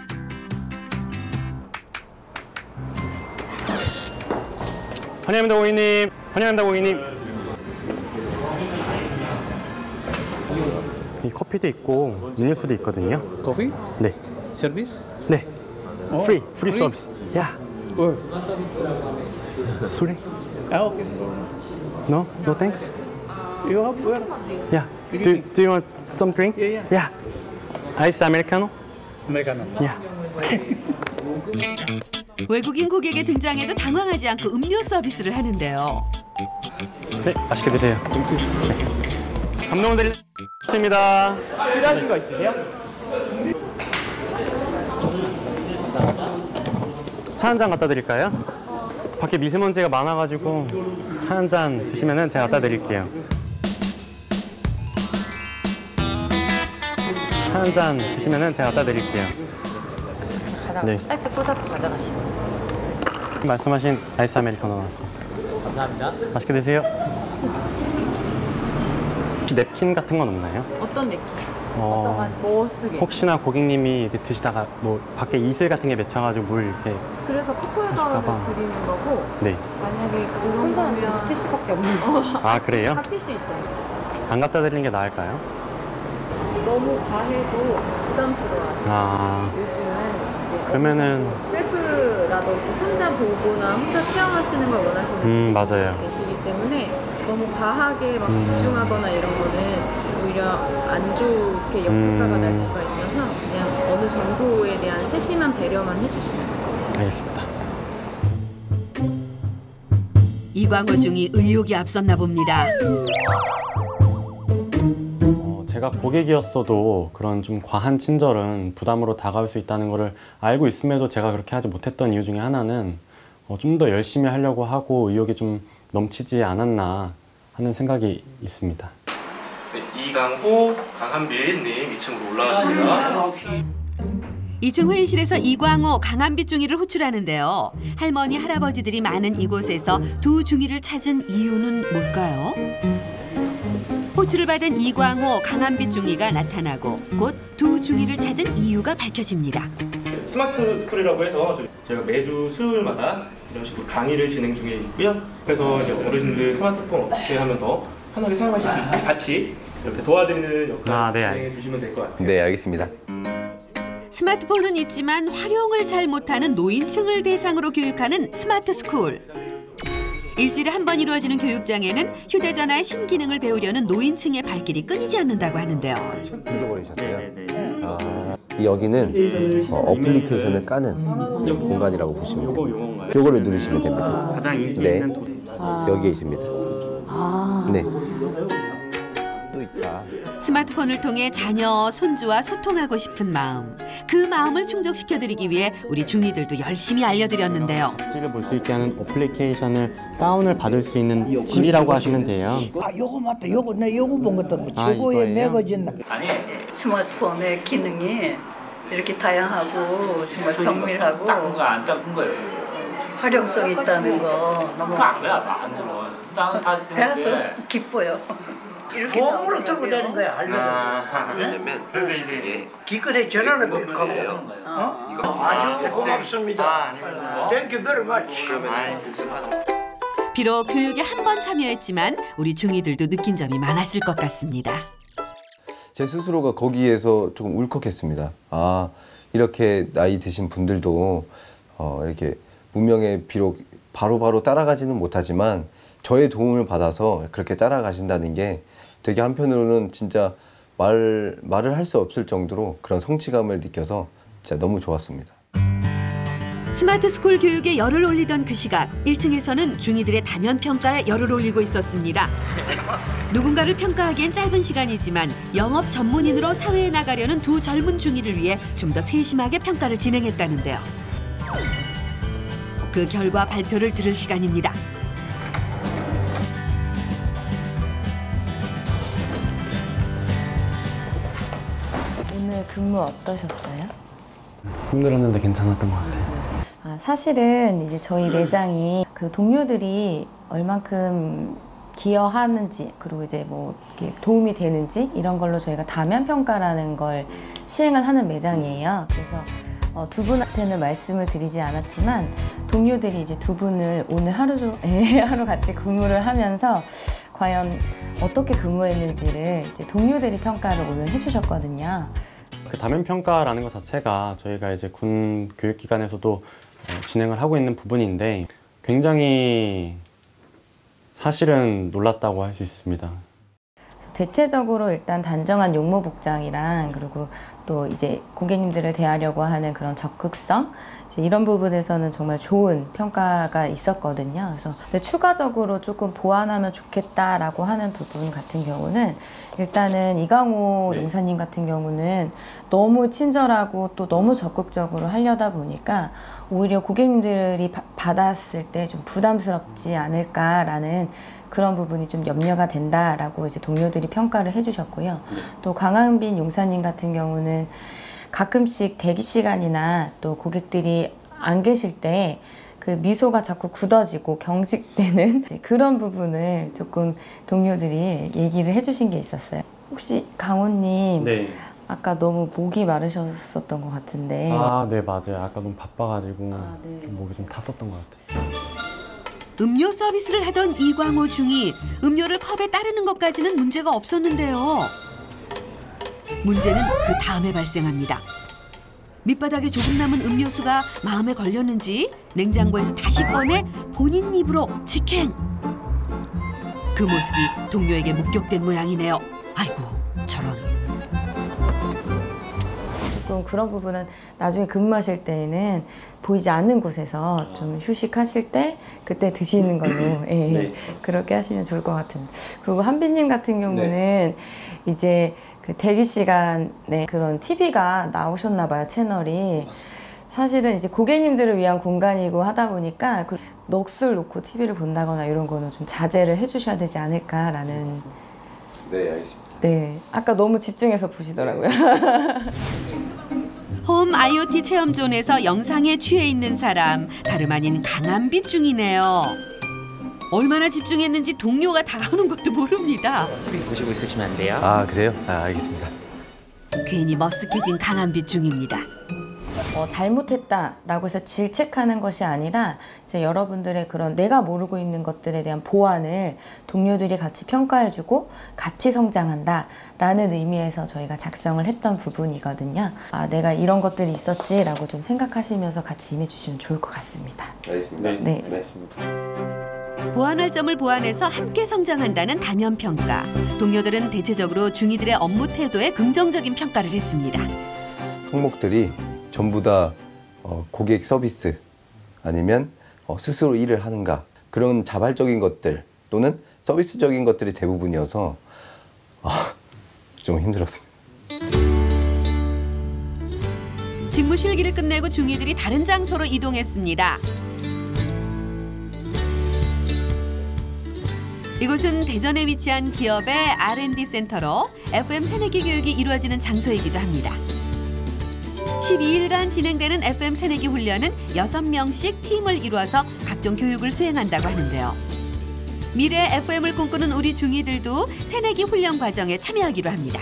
[SPEAKER 4] 환영합니다 고객님. 환영합니다 고객님. 이 커피도 있고 음료수도 있거든요.
[SPEAKER 14] 커피?
[SPEAKER 4] 네.
[SPEAKER 14] 서비스?
[SPEAKER 4] 네. 프리 서비스. Yeah.
[SPEAKER 16] Where?
[SPEAKER 4] 술이?
[SPEAKER 16] Okay.
[SPEAKER 4] No? No thanks?
[SPEAKER 16] You have where?
[SPEAKER 4] Yeah. Do you want some drink?
[SPEAKER 16] Yeah.
[SPEAKER 4] Ice Americano?
[SPEAKER 16] Americano.
[SPEAKER 4] Yeah.
[SPEAKER 2] 외국인 고객의 등장에도 당황하지 않고 음료 서비스를 하는데요.
[SPEAKER 4] 네, 맛있게 드세요. 네. 감동 드립니다.
[SPEAKER 16] 필요하신 거 있으세요?
[SPEAKER 4] 차 한 잔 갖다 드릴까요? 밖에 미세먼지가 많아가지고 차 한 잔 드시면은 제가 갖다 드릴게요. 차 한 잔 드시면은 제가 갖다 드릴게요. 네.
[SPEAKER 18] 빨대 꽂아서 가져가시면.
[SPEAKER 4] 말씀하신 아이스 아메리카노 나왔습니다.
[SPEAKER 18] 감사합니다.
[SPEAKER 4] 맛있게 드세요. 혹시 냅킨 같은 건 없나요?
[SPEAKER 18] 어떤 냅킨? 어떤 가지? 뭐 쓰게?
[SPEAKER 4] 혹시나 고객님이 이렇게 드시다가 뭐 밖에 이슬 같은 게 맺혀가지고 물 이렇게
[SPEAKER 18] 그래서 컵홀더를 드리는 거고
[SPEAKER 4] 네.
[SPEAKER 18] 만약에 그런 거면 티슈밖에 없는 거.
[SPEAKER 4] 아 그래요?
[SPEAKER 18] 핫티슈 있잖아요.
[SPEAKER 4] 안 갖다 드리는 게 나을까요?
[SPEAKER 18] 너무 과해도 부담스러워 하시는 요즘은 이제
[SPEAKER 4] 그러면은
[SPEAKER 18] 셀프라든지 혼자 보거나 혼자 체험하시는 걸 원하시는 분들이
[SPEAKER 4] 맞아요.
[SPEAKER 18] 계시기 때문에 너무 과하게 막 집중하거나 이런 거는 오히려 안 좋게 역효과가 날 수가 있어서 그냥 어느 정도에 대한 세심한 배려만 해주시면 돼요.
[SPEAKER 4] 알겠습니다.
[SPEAKER 2] 이광호 중이 의욕이 앞섰나 봅니다.
[SPEAKER 4] 제가 고객이었어도 그런 좀 과한 친절은 부담으로 다가올 수 있다는 것을 알고 있음에도 제가 그렇게 하지 못했던 이유 중에 하나는 좀 더 열심히 하려고 하고 의욕이 좀 넘치지 않았나 하는 생각이 있습니다.
[SPEAKER 19] 네, 이강호, 강한빈님 2층으로 올라와 주세요.
[SPEAKER 2] 2층 회의실에서 이광호, 강한빛 중이를 호출하는데요. 할머니, 할아버지들이 많은 이곳에서 두 중이를 찾은 이유는 뭘까요? 호출을 받은 이광호, 강한빛 중이가 나타나고 곧 두 중이를 찾은 이유가 밝혀집니다.
[SPEAKER 19] 스마트 스쿨이라고 해서 저희가 매주 수요일마다 이런 식으로 강의를 진행 중에 있고요. 그래서 이제 어르신들 스마트폰 어떻게 하면 더 편하게 사용하실 수 있을지 같이 이렇게 도와드리는 역할을 진행해 주시면 될 것 같아요.
[SPEAKER 3] 네, 알겠습니다.
[SPEAKER 2] 스마트폰은 있지만 활용을 잘 못하는 노인층을 대상으로 교육하는 스마트 스쿨. 일주일에 한 번 이루어지는 교육장에는 휴대전화의 신기능을 배우려는 노인층의 발길이 끊이지 않는다고 하는데요.
[SPEAKER 3] 잊어버리셨어요? 여기는 어플리케이션을 까는 공간이라고 보시면 됩니다. 이거를 누르시면 됩니다.
[SPEAKER 4] 가장 인기
[SPEAKER 3] 네.
[SPEAKER 4] 있는
[SPEAKER 3] 여기에 있습니다. 네. 또 있다.
[SPEAKER 2] 스마트폰을 통해 자녀, 손주와 소통하고 싶은 마음. 그 마음을 충족시켜드리기 위해 우리 중이들도 열심히 알려드렸는데요.
[SPEAKER 4] 집에 볼 수 있게 하는 어플리케이션을 다운을 받을 수 있는 집이라고 하시면 돼요.
[SPEAKER 20] 요거 맞다. 요거 내 요거 본 것도 뭐 최고의 매거진.
[SPEAKER 21] 아니 스마트폰의 기능이 이렇게 다양하고 정말 정밀하고
[SPEAKER 19] 닦은 거 안 닦은 거예요.
[SPEAKER 21] 활용성 있다는 거 너무
[SPEAKER 19] 안 들어. 나는 다
[SPEAKER 21] 배워서 기뻐요.
[SPEAKER 20] 폼으로 들고 다니는 거야.
[SPEAKER 3] 왜냐면
[SPEAKER 20] 이제 기껏해 전화를 받고 아주 고맙습니다. Thank you very much.
[SPEAKER 2] 비록 교육에 한 번 참여했지만 우리 중이들도 느낀 점이 많았을 것 같습니다.
[SPEAKER 3] 제 스스로가 거기에서 조금 울컥했습니다. 아, 이렇게 나이 드신 분들도 이렇게 문명에 비록 바로바로 따라가지는 못하지만 저의 도움을 받아서 그렇게 따라가신다는 게 되게 한편으로는 진짜 말을 할 수 없을 정도로 그런 성취감을 느껴서 진짜 너무 좋았습니다.
[SPEAKER 2] 스마트 스쿨 교육에 열을 올리던 그 시각 1층에서는 중이들의 다면 평가에 열을 올리고 있었습니다. 누군가를 평가하기엔 짧은 시간이지만 영업 전문인으로 사회에 나가려는 두 젊은 중이를 위해 좀 더 세심하게 평가를 진행했다는데요. 그 결과 발표를 들을 시간입니다.
[SPEAKER 13] 오늘 근무 어떠셨어요?
[SPEAKER 4] 힘들었는데 괜찮았던 것 같아요.
[SPEAKER 13] 사실은 이제 저희 매장이 그 동료들이 얼만큼 기여하는지 그리고 이제 뭐 이렇게 도움이 되는지 이런 걸로 저희가 다면 평가라는 걸 시행을 하는 매장이에요. 그래서 두 분한테는 말씀을 드리지 않았지만 동료들이 이제 두 분을 오늘 하루 같이 근무를 하면서 과연 어떻게 근무했는지를 이제 동료들이 평가를 오늘 해주셨거든요.
[SPEAKER 4] 그 다면 평가라는 것 자체가 저희가 이제 군 교육기관에서도 진행을 하고 있는 부분인데 굉장히 사실은 놀랐다고 할 수 있습니다.
[SPEAKER 13] 대체적으로 일단 단정한 용모 복장이랑 그리고 또 이제 고객님들을 대하려고 하는 그런 적극성 이제 이런 부분에서는 정말 좋은 평가가 있었거든요. 그래서 근데 추가적으로 조금 보완하면 좋겠다라고 하는 부분 같은 경우는 일단은 이강호 용사님 같은 경우는 너무 친절하고 또 너무 적극적으로 하려다 보니까 오히려 고객님들이 받았을 때 좀 부담스럽지 않을까라는 그런 부분이 좀 염려가 된다라고 이제 동료들이 평가를 해주셨고요. 또 강한빈 용사님 같은 경우는 가끔씩 대기 시간이나 또 고객들이 안 계실 때 그 미소가 자꾸 굳어지고 경직되는 그런 부분을 조금 동료들이 얘기를 해주신 게 있었어요. 혹시 강호님 아까 너무 목이 마르셨었던 것 같은데.
[SPEAKER 4] 네 맞아요. 아까 너무 바빠가지고 좀 목이 좀 탔었던 것 같아요.
[SPEAKER 2] 음료 서비스를 하던 이광호 중이 음료를 컵에 따르는 것까지는 문제가 없었는데요. 문제는 그 다음에 발생합니다. 밑바닥에 조금 남은 음료수가 마음에 걸렸는지 냉장고에서 다시 꺼내 본인 입으로 직행. 그 모습이 동료에게 목격된 모양이네요. 아이고 저런.
[SPEAKER 13] 조금 그런 부분은 나중에 근무하실 때에는 보이지 않는 곳에서 좀 휴식하실 때 그때 드시는 걸로 그렇게 하시면 좋을 것 같은데. 그리고 한빈님 같은 경우는 이제 그 대기 시간에 그런 TV가 나오셨나 봐요, 채널이. 사실은 이제 고객님들을 위한 공간이고 하다 보니까 그 넋을 놓고 TV를 본다거나 이런 거는 좀 자제를 해주셔야 되지 않을까라는.
[SPEAKER 3] 네, 알겠습니다.
[SPEAKER 13] 네, 아까 너무 집중해서 보시더라고요.
[SPEAKER 2] 홈 IoT 체험존에서 영상에 취해 있는 사람 다름 아닌 강한빛 중이네요. 얼마나 집중했는지 동료가 다가오는 것도 모릅니다.
[SPEAKER 1] TV 보시고 있으시면 안 돼요?
[SPEAKER 3] 아 그래요? 알겠습니다.
[SPEAKER 2] 괜히 머쓱해진 강한빛 중입니다.
[SPEAKER 13] 잘못했다라고 해서 질책하는 것이 아니라 이제 여러분들의 그런 내가 모르고 있는 것들에 대한 보완을 동료들이 같이 평가해주고 같이 성장한다라는 의미에서 저희가 작성을 했던 부분이거든요. 아, 내가 이런 것들이 있었지라고 좀 생각하시면서 같이 임해주시면 좋을 것 같습니다.
[SPEAKER 3] 알겠습니다.
[SPEAKER 13] 네.
[SPEAKER 3] 알겠습니다.
[SPEAKER 2] 보완할 점을 보완해서 함께 성장한다는 다면평가. 동료들은 대체적으로 중이들의 업무 태도에 긍정적인 평가를 했습니다.
[SPEAKER 3] 항목들이 전부 다 고객 서비스 아니면 스스로 일을 하는가 그런 자발적인 것들 또는 서비스적인 것들이 대부분이어서 좀 힘들었습니다.
[SPEAKER 2] 직무 실기를 끝내고 중이들이 다른 장소로 이동했습니다. 이곳은 대전에 위치한 기업의 R&D 센터로 FM 새내기 교육이 이루어지는 장소이기도 합니다. 12일간 진행되는 FM 새내기 훈련은 6명씩 팀을 이루어서 각종 교육을 수행한다고 하는데요. 미래 FM을 꿈꾸는 우리 중이들도 새내기 훈련 과정에 참여하기로 합니다.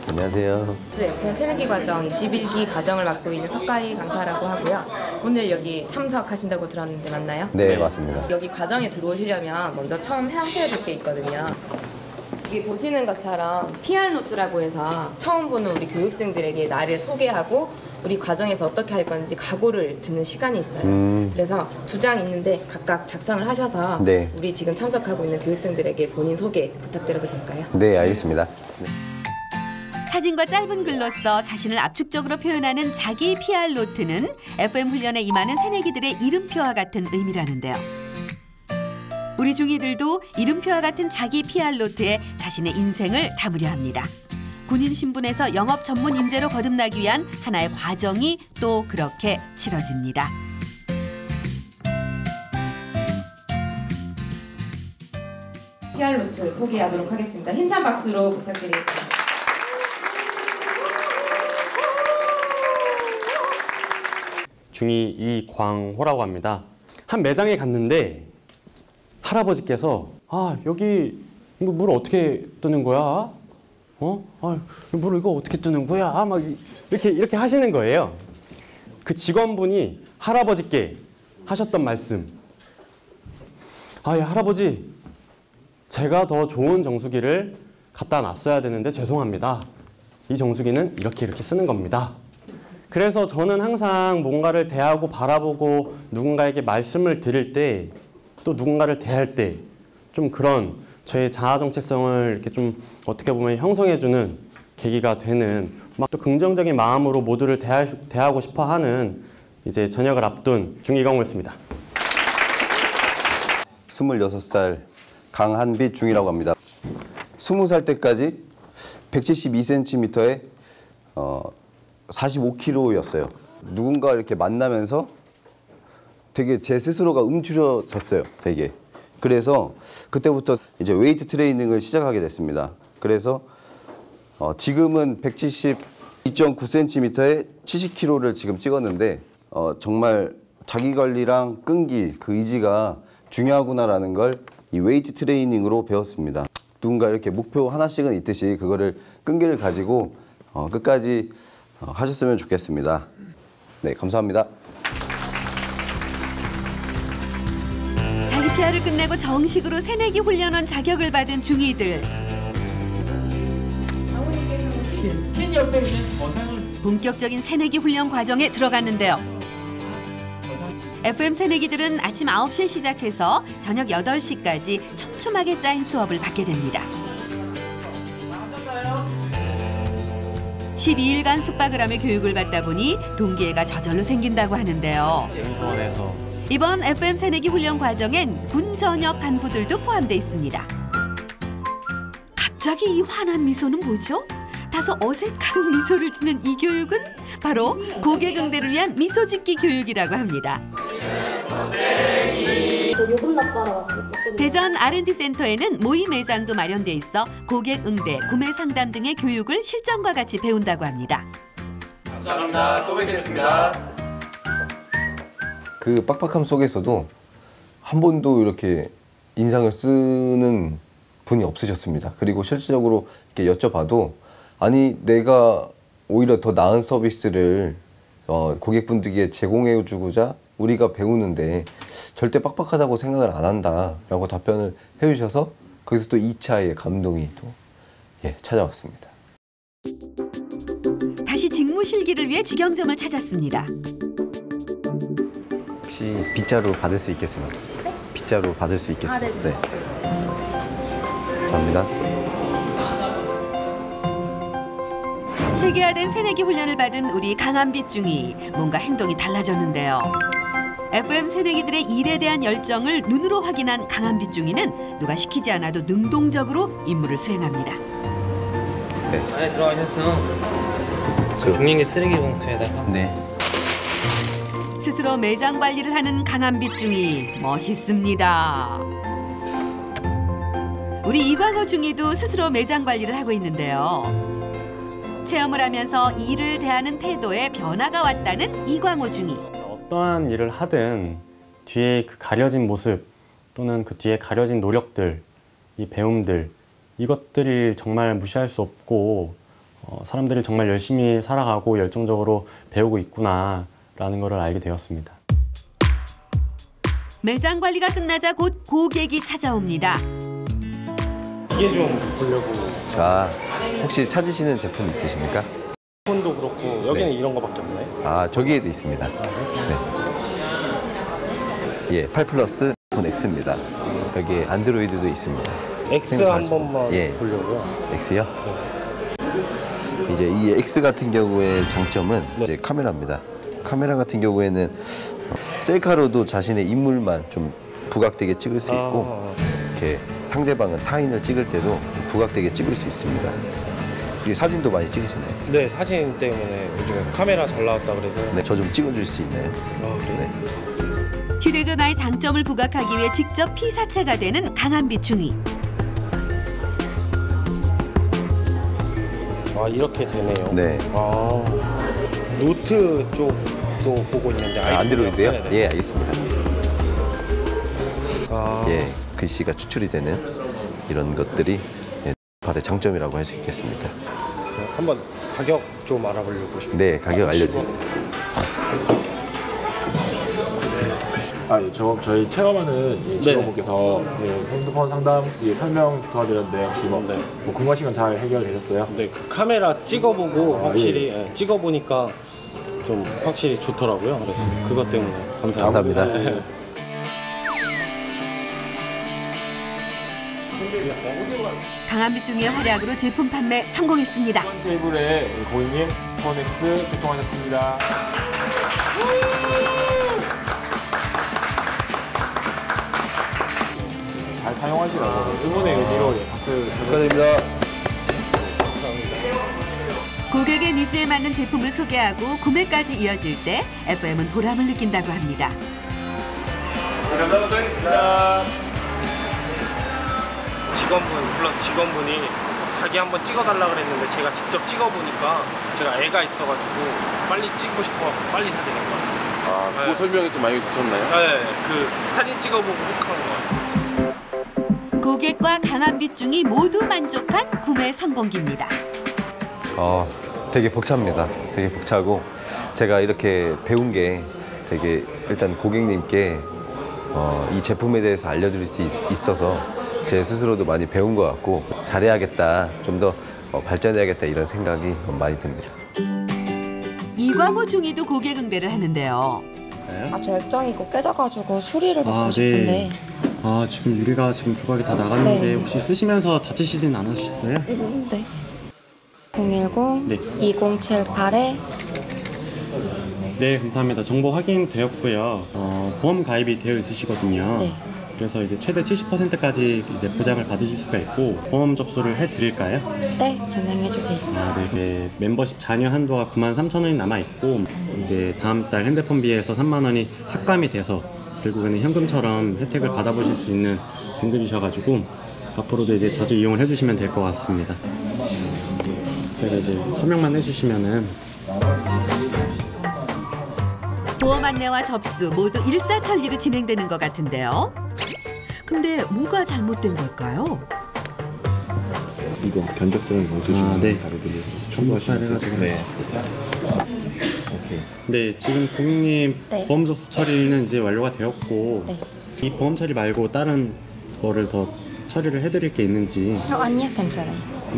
[SPEAKER 3] 안녕하세요.
[SPEAKER 22] FM 새내기 과정 21기 과정을 맡고 있는 석가희 강사라고 하고요. 오늘 여기 참석하신다고 들었는데 맞나요?
[SPEAKER 3] 네, 맞습니다.
[SPEAKER 22] 여기 과정에 들어오시려면 먼저 처음 하셔야 될 게 있거든요. 여기 보시는 것처럼 PR 노트라고 해서 처음 보는 우리 교육생들에게 나를 소개하고 우리 과정에서 어떻게 할 건지 각오를 듣는 시간이 있어요. 그래서 2장 있는데 각각 작성을 하셔서 우리 지금 참석하고 있는 교육생들에게 본인 소개 부탁드려도 될까요?
[SPEAKER 3] 네, 알겠습니다.
[SPEAKER 2] 사진과 짧은 글로써 자신을 압축적으로 표현하는 자기 PR 노트는 FM 훈련에 임하는 새내기들의 이름표와 같은 의미라는데요. 우리 중이들도 이름표와 같은 자기 PR 노트에 자신의 인생을 담으려 합니다. 군인 신분에서 영업 전문 인재로 거듭나기 위한 하나의 과정이 또 그렇게 치러집니다.
[SPEAKER 22] PR 노트 소개하도록 하겠습니다. 힘찬 박수로 부탁드리겠습니다.
[SPEAKER 4] 중이 이광호라고 합니다. 한 매장에 갔는데 할아버지께서 여기 이거 물 어떻게 뜨는 거야? 물 이거 어떻게 뜨는 거야? 막 이렇게 하시는 거예요. 그 직원분이 할아버지께 하셨던 말씀. 할아버지, 제가 더 좋은 정수기를 갖다 놨어야 되는데 죄송합니다. 이 정수기는 이렇게 쓰는 겁니다. 그래서 저는 항상 뭔가를 대하고 바라보고 누군가에게 말씀을 드릴 때 또 누군가를 대할 때 좀 그런 저의 자아 정체성을 이렇게 좀 어떻게 보면 형성해주는 계기가 되는 막 또 긍정적인 마음으로 모두를 대하고 싶어하는 이제 전역을 앞둔 중2과목이었습니다.
[SPEAKER 3] 26살 강한빛 중이라고 합니다. 20살 때까지 172cm에 45kg였어요. 누군가 이렇게 만나면서 되게 제 스스로가 움츠려졌어요. 되게. 그래서 그때부터 이제 웨이트 트레이닝을 시작하게 됐습니다. 그래서 지금은 172.9cm에 70kg를 지금 찍었는데 정말 자기 관리랑 끈기, 그 의지가 중요하구나라는 걸 이 웨이트 트레이닝으로 배웠습니다. 누군가 이렇게 목표 하나씩은 있듯이 그거를 끈기를 가지고 끝까지 하셨으면 좋겠습니다. 네, 감사합니다.
[SPEAKER 2] 자기 PR을 끝내고 정식으로 새내기 훈련원 자격을 받은 중2들. 본격적인 새내기 훈련 과정에 들어갔는데요. FM 새내기들은 아침 9시에 시작해서 저녁 8시까지 촘촘하게 짜인 수업을 받게 됩니다. 12일간 숙박을 하며 교육을 받다 보니 동기애가 저절로 생긴다고 하는데요. 이번 FM 새내기 훈련 과정엔 군 전역 간부들도 포함돼 있습니다. 갑자기 이 환한 미소는 뭐죠? 다소 어색한 미소를 짓는 이 교육은 바로 고객 응대를 위한 미소 짓기 교육이라고 합니다.
[SPEAKER 1] 저 요금 납부하러 왔어요.
[SPEAKER 2] 대전 R&D 센터에는 모의 매장도 마련돼 있어 고객 응대, 구매 상담 등의 교육을 실전과 같이 배운다고 합니다.
[SPEAKER 19] 감사합니다. 또 뵙겠습니다.
[SPEAKER 3] 그 빡빡함 속에서도 한 번도 이렇게 인상을 쓰는 분이 없으셨습니다. 그리고 실질적으로 이렇게 여쭤봐도 아니 내가 오히려 더 나은 서비스를 고객분들에게 제공해주고자 우리가 배우는데 절대 빡빡하다고 생각을 안 한다라고 답변을 해주셔서 거기서 또 2차의 감동이 또 찾아왔습니다.
[SPEAKER 2] 다시 직무 실기를 위해 직영점을 찾았습니다.
[SPEAKER 3] 혹시 빗자루 받을 수 있겠습니까?
[SPEAKER 1] 네?
[SPEAKER 3] 빗자루 받을 수 있겠습니까?
[SPEAKER 1] 네.
[SPEAKER 3] 감사합니다.
[SPEAKER 2] 체계화된 새내기 훈련을 받은 우리 강한빛 중이 뭔가 행동이 달라졌는데요. FM 새내기들의 일에 대한 열정을 눈으로 확인한 강한빛 중이는 누가 시키지 않아도 능동적으로 임무를 수행합니다.
[SPEAKER 3] 네.
[SPEAKER 6] 안에 들어가셔서 종량제 쓰레기 봉투에다가
[SPEAKER 2] 스스로 매장 관리를 하는 강한빛 중이 멋있습니다. 우리 이광호 중이도 스스로 매장 관리를 하고 있는데요. 체험을 하면서 일을 대하는 태도에 변화가 왔다는 이광호 중이.
[SPEAKER 4] 어떠한 일을 하든 뒤에 그 가려진 모습 또는 그 뒤에 가려진 노력들, 이 배움들 이것들이 정말 무시할 수 없고 사람들이 정말 열심히 살아가고 열정적으로 배우고 있구나라는 것을 알게 되었습니다.
[SPEAKER 2] 매장 관리가 끝나자 곧 고객이 찾아옵니다.
[SPEAKER 19] 이게 좀 보려고.
[SPEAKER 3] 혹시 찾으시는 제품 있으십니까?
[SPEAKER 19] 폰도 그렇고 여기는 이런 거밖에 없나요?
[SPEAKER 3] 저기에도 있습니다. 예, 8 플러스 폰 X입니다. 여기 안드로이드도 있습니다.
[SPEAKER 19] X 한 번만 보려고요.
[SPEAKER 3] X요? 이제 이 X 같은 경우의 장점은 이제 카메라입니다. 카메라 같은 경우에는 셀카로도 자신의 인물만 좀 부각되게 찍을 수 있고 이렇게 상대방은 타인을 찍을 때도 부각되게 찍을 수 있습니다. 그리고 사진도 많이 찍으시나요?
[SPEAKER 19] 네, 사진 때문에 요즘 카메라 잘 나왔다 그래서.
[SPEAKER 3] 네, 저 좀 찍어줄 수 있나요?
[SPEAKER 19] 그래요?
[SPEAKER 2] 휴대전화의 장점을 부각하기 위해 직접 피사체가 되는 강한빛 중이.
[SPEAKER 19] 이렇게 되네요.
[SPEAKER 3] 네.
[SPEAKER 19] 노트 쪽도 보고 있는데
[SPEAKER 3] 안드로이드요?
[SPEAKER 19] 네네.
[SPEAKER 3] 예, 알겠습니다. 예, 글씨가 추출이 되는 이런 것들이 발의 장점이라고 할 수 있겠습니다.
[SPEAKER 19] 한번 가격 좀 알아보려고 싶어요.
[SPEAKER 3] 네, 가격 알려주세요.
[SPEAKER 17] 저희 체험하는 직원분께서 핸드폰 상담 설명 도와드렸는데 혹시 뭐 궁금하신 건 잘 해결되셨어요?
[SPEAKER 8] 네, 그 카메라 찍어보고 확실히 찍어보니까 좀 확실히 좋더라고요. 그래서 그것 때문에 감사합니다. 네.
[SPEAKER 2] 강한빛중의 활약으로 제품 판매 성공했습니다.
[SPEAKER 17] 테이블에 고객님 폰엑스 개통하셨습니다. 잘 사용하시라고 응원의 의미로 박수
[SPEAKER 3] 축하드립니다.
[SPEAKER 2] 고객의 니즈에 맞는 제품을 소개하고 구매까지 이어질 때 FM은 보람을 느낀다고 합니다.
[SPEAKER 17] 감사합니다.
[SPEAKER 8] 직원분이 자기 한번 찍어달라 그랬는데 제가 직접 찍어보니까 제가 애가 있어가지고 빨리 찍고 싶어서 빨리 사게 된 것 같아요.
[SPEAKER 15] 그 설명이 좀 많이 주셨나요?
[SPEAKER 8] 네, 그 사진 찍어보고 혹한 것 같아요.
[SPEAKER 2] 고객과 강한빛중이 모두 만족한 구매 성공기입니다.
[SPEAKER 3] 되게 벅찹니다. 되게 벅차고 제가 이렇게 배운 게 되게 일단 고객님께 이 제품에 대해서 알려드릴 수 있어서 제 스스로도 많이 배운 것 같고 잘해야겠다, 좀 더 발전해야겠다 이런 생각이 많이 듭니다.
[SPEAKER 2] 이광호 중이도 고객 응대를 하는데요.
[SPEAKER 9] 저 액정이 꼭 깨져가지고 수리를 받고 싶은데.
[SPEAKER 4] 지금 유리가 지금 조각이 다 나갔는데
[SPEAKER 9] 네.
[SPEAKER 4] 혹시 쓰시면서 다치시진 않으셨어요?
[SPEAKER 9] 네. 010-2078에
[SPEAKER 4] 네, 감사합니다. 정보 확인되었고요. 보험 가입이 되어 있으시거든요.
[SPEAKER 9] 네.
[SPEAKER 4] 그래서 이제 최대 70%까지 이제 보장을 받으실 수가 있고 보험 접수를 해드릴까요?
[SPEAKER 9] 네, 진행해주세요.
[SPEAKER 4] 네. 멤버십 잔여 한도가 93,000원이 남아 있고 이제 다음 달 핸드폰비에서 3만 원이 삭감이 돼서 결국에는 현금처럼 혜택을 받아보실 수 있는 등급이셔가지고 앞으로도 이제 자주 이용을 해주시면 될 것 같습니다. 제가 이제 설명만 해주시면은.
[SPEAKER 2] 보험 안내와 접수 모두 일사천리로 진행되는 것 같은데요. 근데 뭐가 잘못된 걸까요?
[SPEAKER 15] 이거 견적서는 어디서 주는 다르게
[SPEAKER 4] 첨부하셔가지고. 네, 지금 고객님 보험 접수 처리는 이제 완료가 되었고 이 보험 처리 말고 다른 거를 더 처리를 해드릴 게 있는지.
[SPEAKER 9] 아니요, 괜찮아요.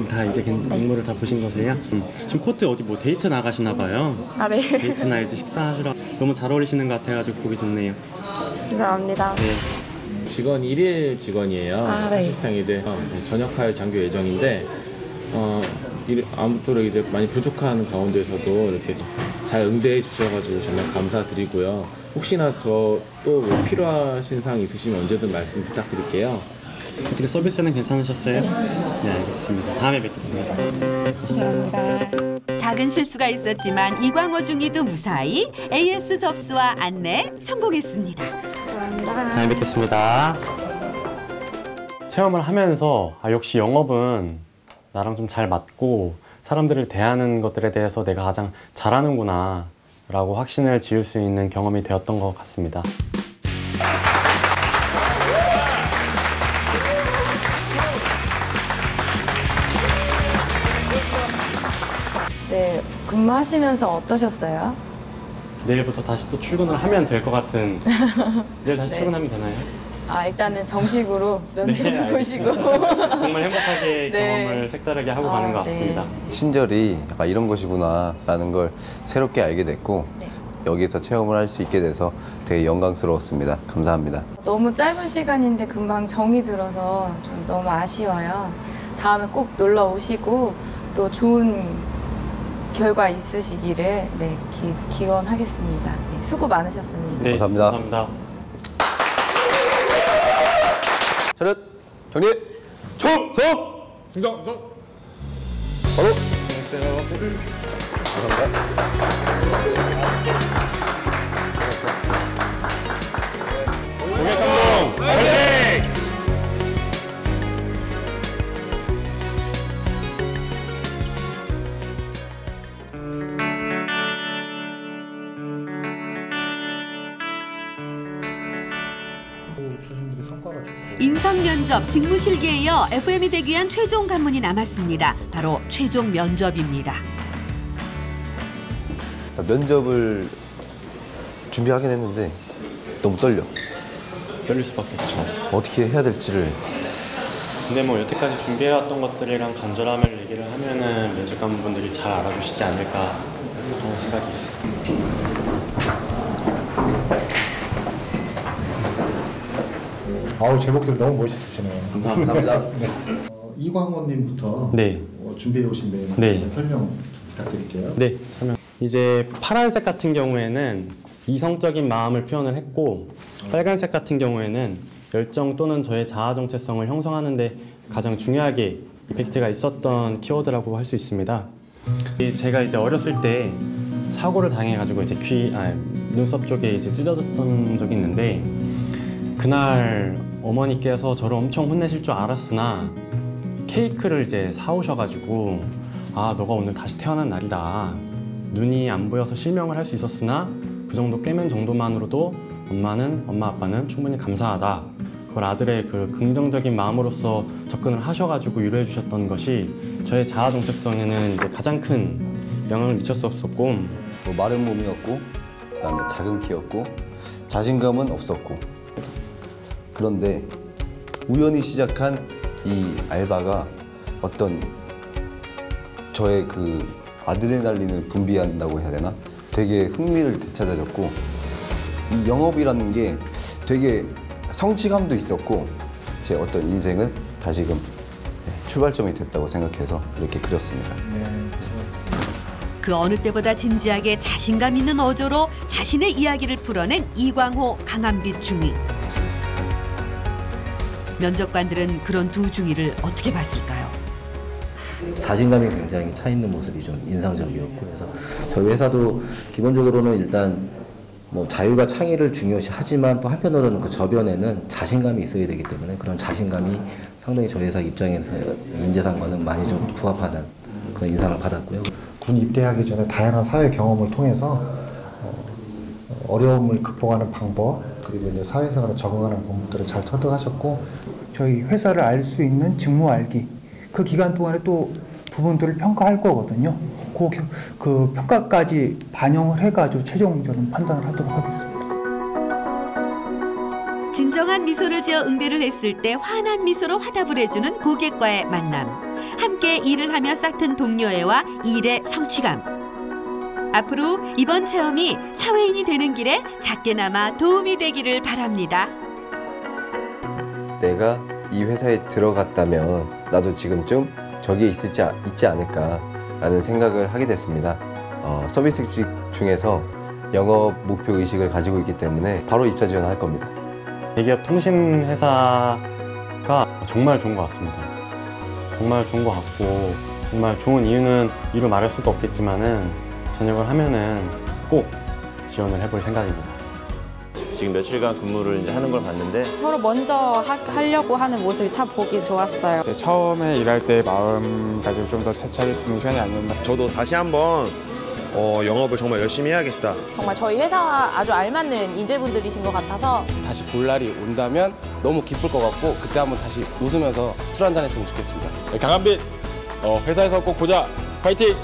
[SPEAKER 4] 다 이제 업무를 다 보신 거세요? 지금 코트 어디 뭐 데이트 나가시나 봐요.
[SPEAKER 9] 네.
[SPEAKER 4] 데이트나 이제 식사하시러 너무 잘 어울리시는 것 같아가지고 보기 좋네요.
[SPEAKER 9] 감사합니다.
[SPEAKER 4] 네.
[SPEAKER 14] 직원 1일 직원이에요.
[SPEAKER 9] 네.
[SPEAKER 14] 사실상 이제 전역할 장교 예정인데 아무쪼록 이제 많이 부족한 가운데서도 이렇게 잘 응대해 주셔가지고 정말 감사드리고요. 혹시나 또 필요하신 사항 있으시면 언제든 말씀 부탁드릴게요.
[SPEAKER 4] 어떻게 서비스는 괜찮으셨어요? 네, 알겠습니다. 다음에 뵙겠습니다.
[SPEAKER 9] 감사합니다.
[SPEAKER 2] 작은 실수가 있었지만 이광호 중이도 무사히 AS 접수와 안내 성공했습니다.
[SPEAKER 9] 감사합니다.
[SPEAKER 4] 다음에 뵙겠습니다. 체험을 하면서 역시 영업은 나랑 좀 잘 맞고 사람들을 대하는 것들에 대해서 내가 가장 잘하는구나 라고 확신을 지을 수 있는 경험이 되었던 것 같습니다.
[SPEAKER 13] 네, 근무하시면서 어떠셨어요?
[SPEAKER 4] 내일부터 다시 또 출근을 하면 될 것 같은. 내일 다시 출근하면 되나요?
[SPEAKER 13] 일단은 정식으로 면접을 보시고
[SPEAKER 4] 정말 행복하게
[SPEAKER 13] 네.
[SPEAKER 4] 경험을 색다르게 하고 가는 것 같습니다.
[SPEAKER 3] 친절이 약간 이런 것이구나 라는 걸 새롭게 알게 됐고 여기서 체험을 할 수 있게 돼서 되게 영광스러웠습니다. 감사합니다.
[SPEAKER 13] 너무 짧은 시간인데 금방 정이 들어서 좀 너무 아쉬워요. 다음에 꼭 놀러 오시고 또 좋은 결과 있으시기를 기원하겠습니다. 네, 수고 많으셨습니다.
[SPEAKER 3] 네, 감사합니다.
[SPEAKER 4] 감사합니다.
[SPEAKER 3] 차렷, 경례, 충성!
[SPEAKER 17] 충성!
[SPEAKER 3] 바로!
[SPEAKER 17] 고객감동 화이팅!
[SPEAKER 2] 인성 면접, 직무실기에 이어 FM이 되기 위한 최종 관문이 남았습니다. 바로 최종 면접입니다.
[SPEAKER 3] 면접을 준비하긴 했는데 너무 떨려.
[SPEAKER 4] 떨릴 수밖에 없죠.
[SPEAKER 3] 어떻게 해야 될지를.
[SPEAKER 4] 근데 뭐 여태까지 준비해왔던 것들이랑 간절함을 얘기를 하면은 면접관분들이 잘 알아주시지 않을까 하는 생각이 있어요.
[SPEAKER 7] 아우, 제목들 너무 멋있으시네요.
[SPEAKER 4] 감사합니다.
[SPEAKER 7] 네. 이광호님부터
[SPEAKER 4] 네.
[SPEAKER 7] 준비해 오신 내용
[SPEAKER 4] 네.
[SPEAKER 7] 설명 부탁드릴게요.
[SPEAKER 4] 네, 설명. 이제 파란색 같은 경우에는 이성적인 마음을 표현을 했고, 빨간색 같은 경우에는 열정 또는 저의 자아 정체성을 형성하는 데 가장 중요하게 이펙트가 있었던 키워드라고 할 수 있습니다. 제가 이제 어렸을 때 사고를 당해가지고 이제 눈썹 쪽에 이제 찢어졌던 적이 있는데, 그날 어머니께서 저를 엄청 혼내실 줄 알았으나 케이크를 이제 사오셔가지고, 아, 너가 오늘 다시 태어난 날이다. 눈이 안 보여서 실명을 할 수 있었으나 그 정도 꿰맨 정도만으로도 엄마 아빠는 충분히 감사하다. 그걸 아들의 그 긍정적인 마음으로서 접근을 하셔가지고 위로해 주셨던 것이 저의 자아 정체성에는 이제 가장 큰 영향을 미쳤었고,
[SPEAKER 3] 뭐 마른 몸이었고, 그다음에 작은 키였고, 자신감은 없었고. 그런데 우연히 시작한 이 알바가 어떤 저의 그 아드레날린을 분비한다고 해야 되나? 되게 흥미를 되찾아줬고, 이 영업이라는 게 되게 성취감도 있었고, 제 어떤 인생은 다시금 출발점이 됐다고 생각해서 이렇게 그렸습니다.
[SPEAKER 2] 그 어느 때보다 진지하게 자신감 있는 어조로 자신의 이야기를 풀어낸 이광호, 강한빛 중위. 면접관들은 그런 두 중위를 어떻게 봤을까요?
[SPEAKER 10] 자신감이 굉장히 차 있는 모습이 좀 인상적이었고, 그래서 저희 회사도 기본적으로는 일단 뭐 자유가 창의를 중요시하지만 또 한편으로는 그 저변에는 자신감이 있어야 되기 때문에 그런 자신감이 상당히 저희 회사 입장에서 인재상과는 많이 좀 부합하는 그런 인상을 받았고요.
[SPEAKER 7] 군 입대하기 전에 다양한 사회 경험을 통해서 어려움을 극복하는 방법, 그리고 이제 사회생활에 적응하는 방법들을 잘 터득하셨고,
[SPEAKER 23] 저희 회사를 알 수 있는 직무 알기, 그 기간 동안에 또 부분들을 평가할 거거든요. 그 평가까지 반영을 해가지고 최종 저는 판단을 하도록 하겠습니다.
[SPEAKER 2] 진정한 미소를 지어 응대를 했을 때 환한 미소로 화답을 해주는 고객과의 만남. 함께 일을 하며 싹튼 동료애와 일의 성취감. 앞으로 이번 체험이 사회인이 되는 길에 작게나마 도움이 되기를 바랍니다.
[SPEAKER 3] 내가 이 회사에 들어갔다면 나도 지금쯤 저기에 있지 않을까라는 생각을 하게 됐습니다. 서비스직 중에서 영업 목표 의식을 가지고 있기 때문에 바로 입사 지원할 겁니다.
[SPEAKER 4] 대기업 통신회사가 정말 좋은 것 같습니다. 정말 좋은 것 같고, 정말 좋은 이유는 이루 말할 수가 없겠지만은 전역을 하면은 꼭 지원을 해볼 생각입니다.
[SPEAKER 24] 지금 며칠간 근무를 이제 하는 걸 봤는데
[SPEAKER 9] 서로 먼저 하려고 하는 모습이 참 보기 좋았어요.
[SPEAKER 17] 제 처음에 일할 때 마음가짐을 좀 더 되찾을 수 있는 시간이 아니었나.
[SPEAKER 25] 저도 다시 한번 영업을 정말 열심히 해야겠다.
[SPEAKER 9] 정말 저희 회사와 아주 알맞는 인재분들이신 것 같아서
[SPEAKER 26] 다시 볼 날이 온다면 너무 기쁠 것 같고, 그때 한번 다시 웃으면서 술 한잔 했으면 좋겠습니다.
[SPEAKER 17] 강한빛, 회사에서 꼭 보자. 파이팅!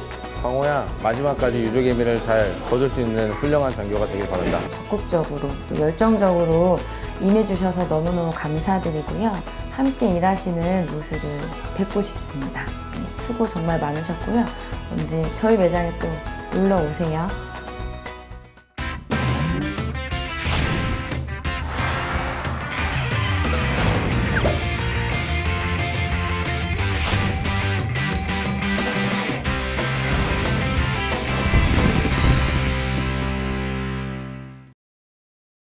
[SPEAKER 17] 광호야, 마지막까지 유족의미를 잘 거둘 수 있는 훌륭한 장교가 되길 바란다.
[SPEAKER 13] 적극적으로 또 열정적으로 임해주셔서 너무너무 감사드리고요. 함께 일하시는 모습을 뵙고 싶습니다. 수고 정말 많으셨고요. 언제 저희 매장에 또 놀러 오세요.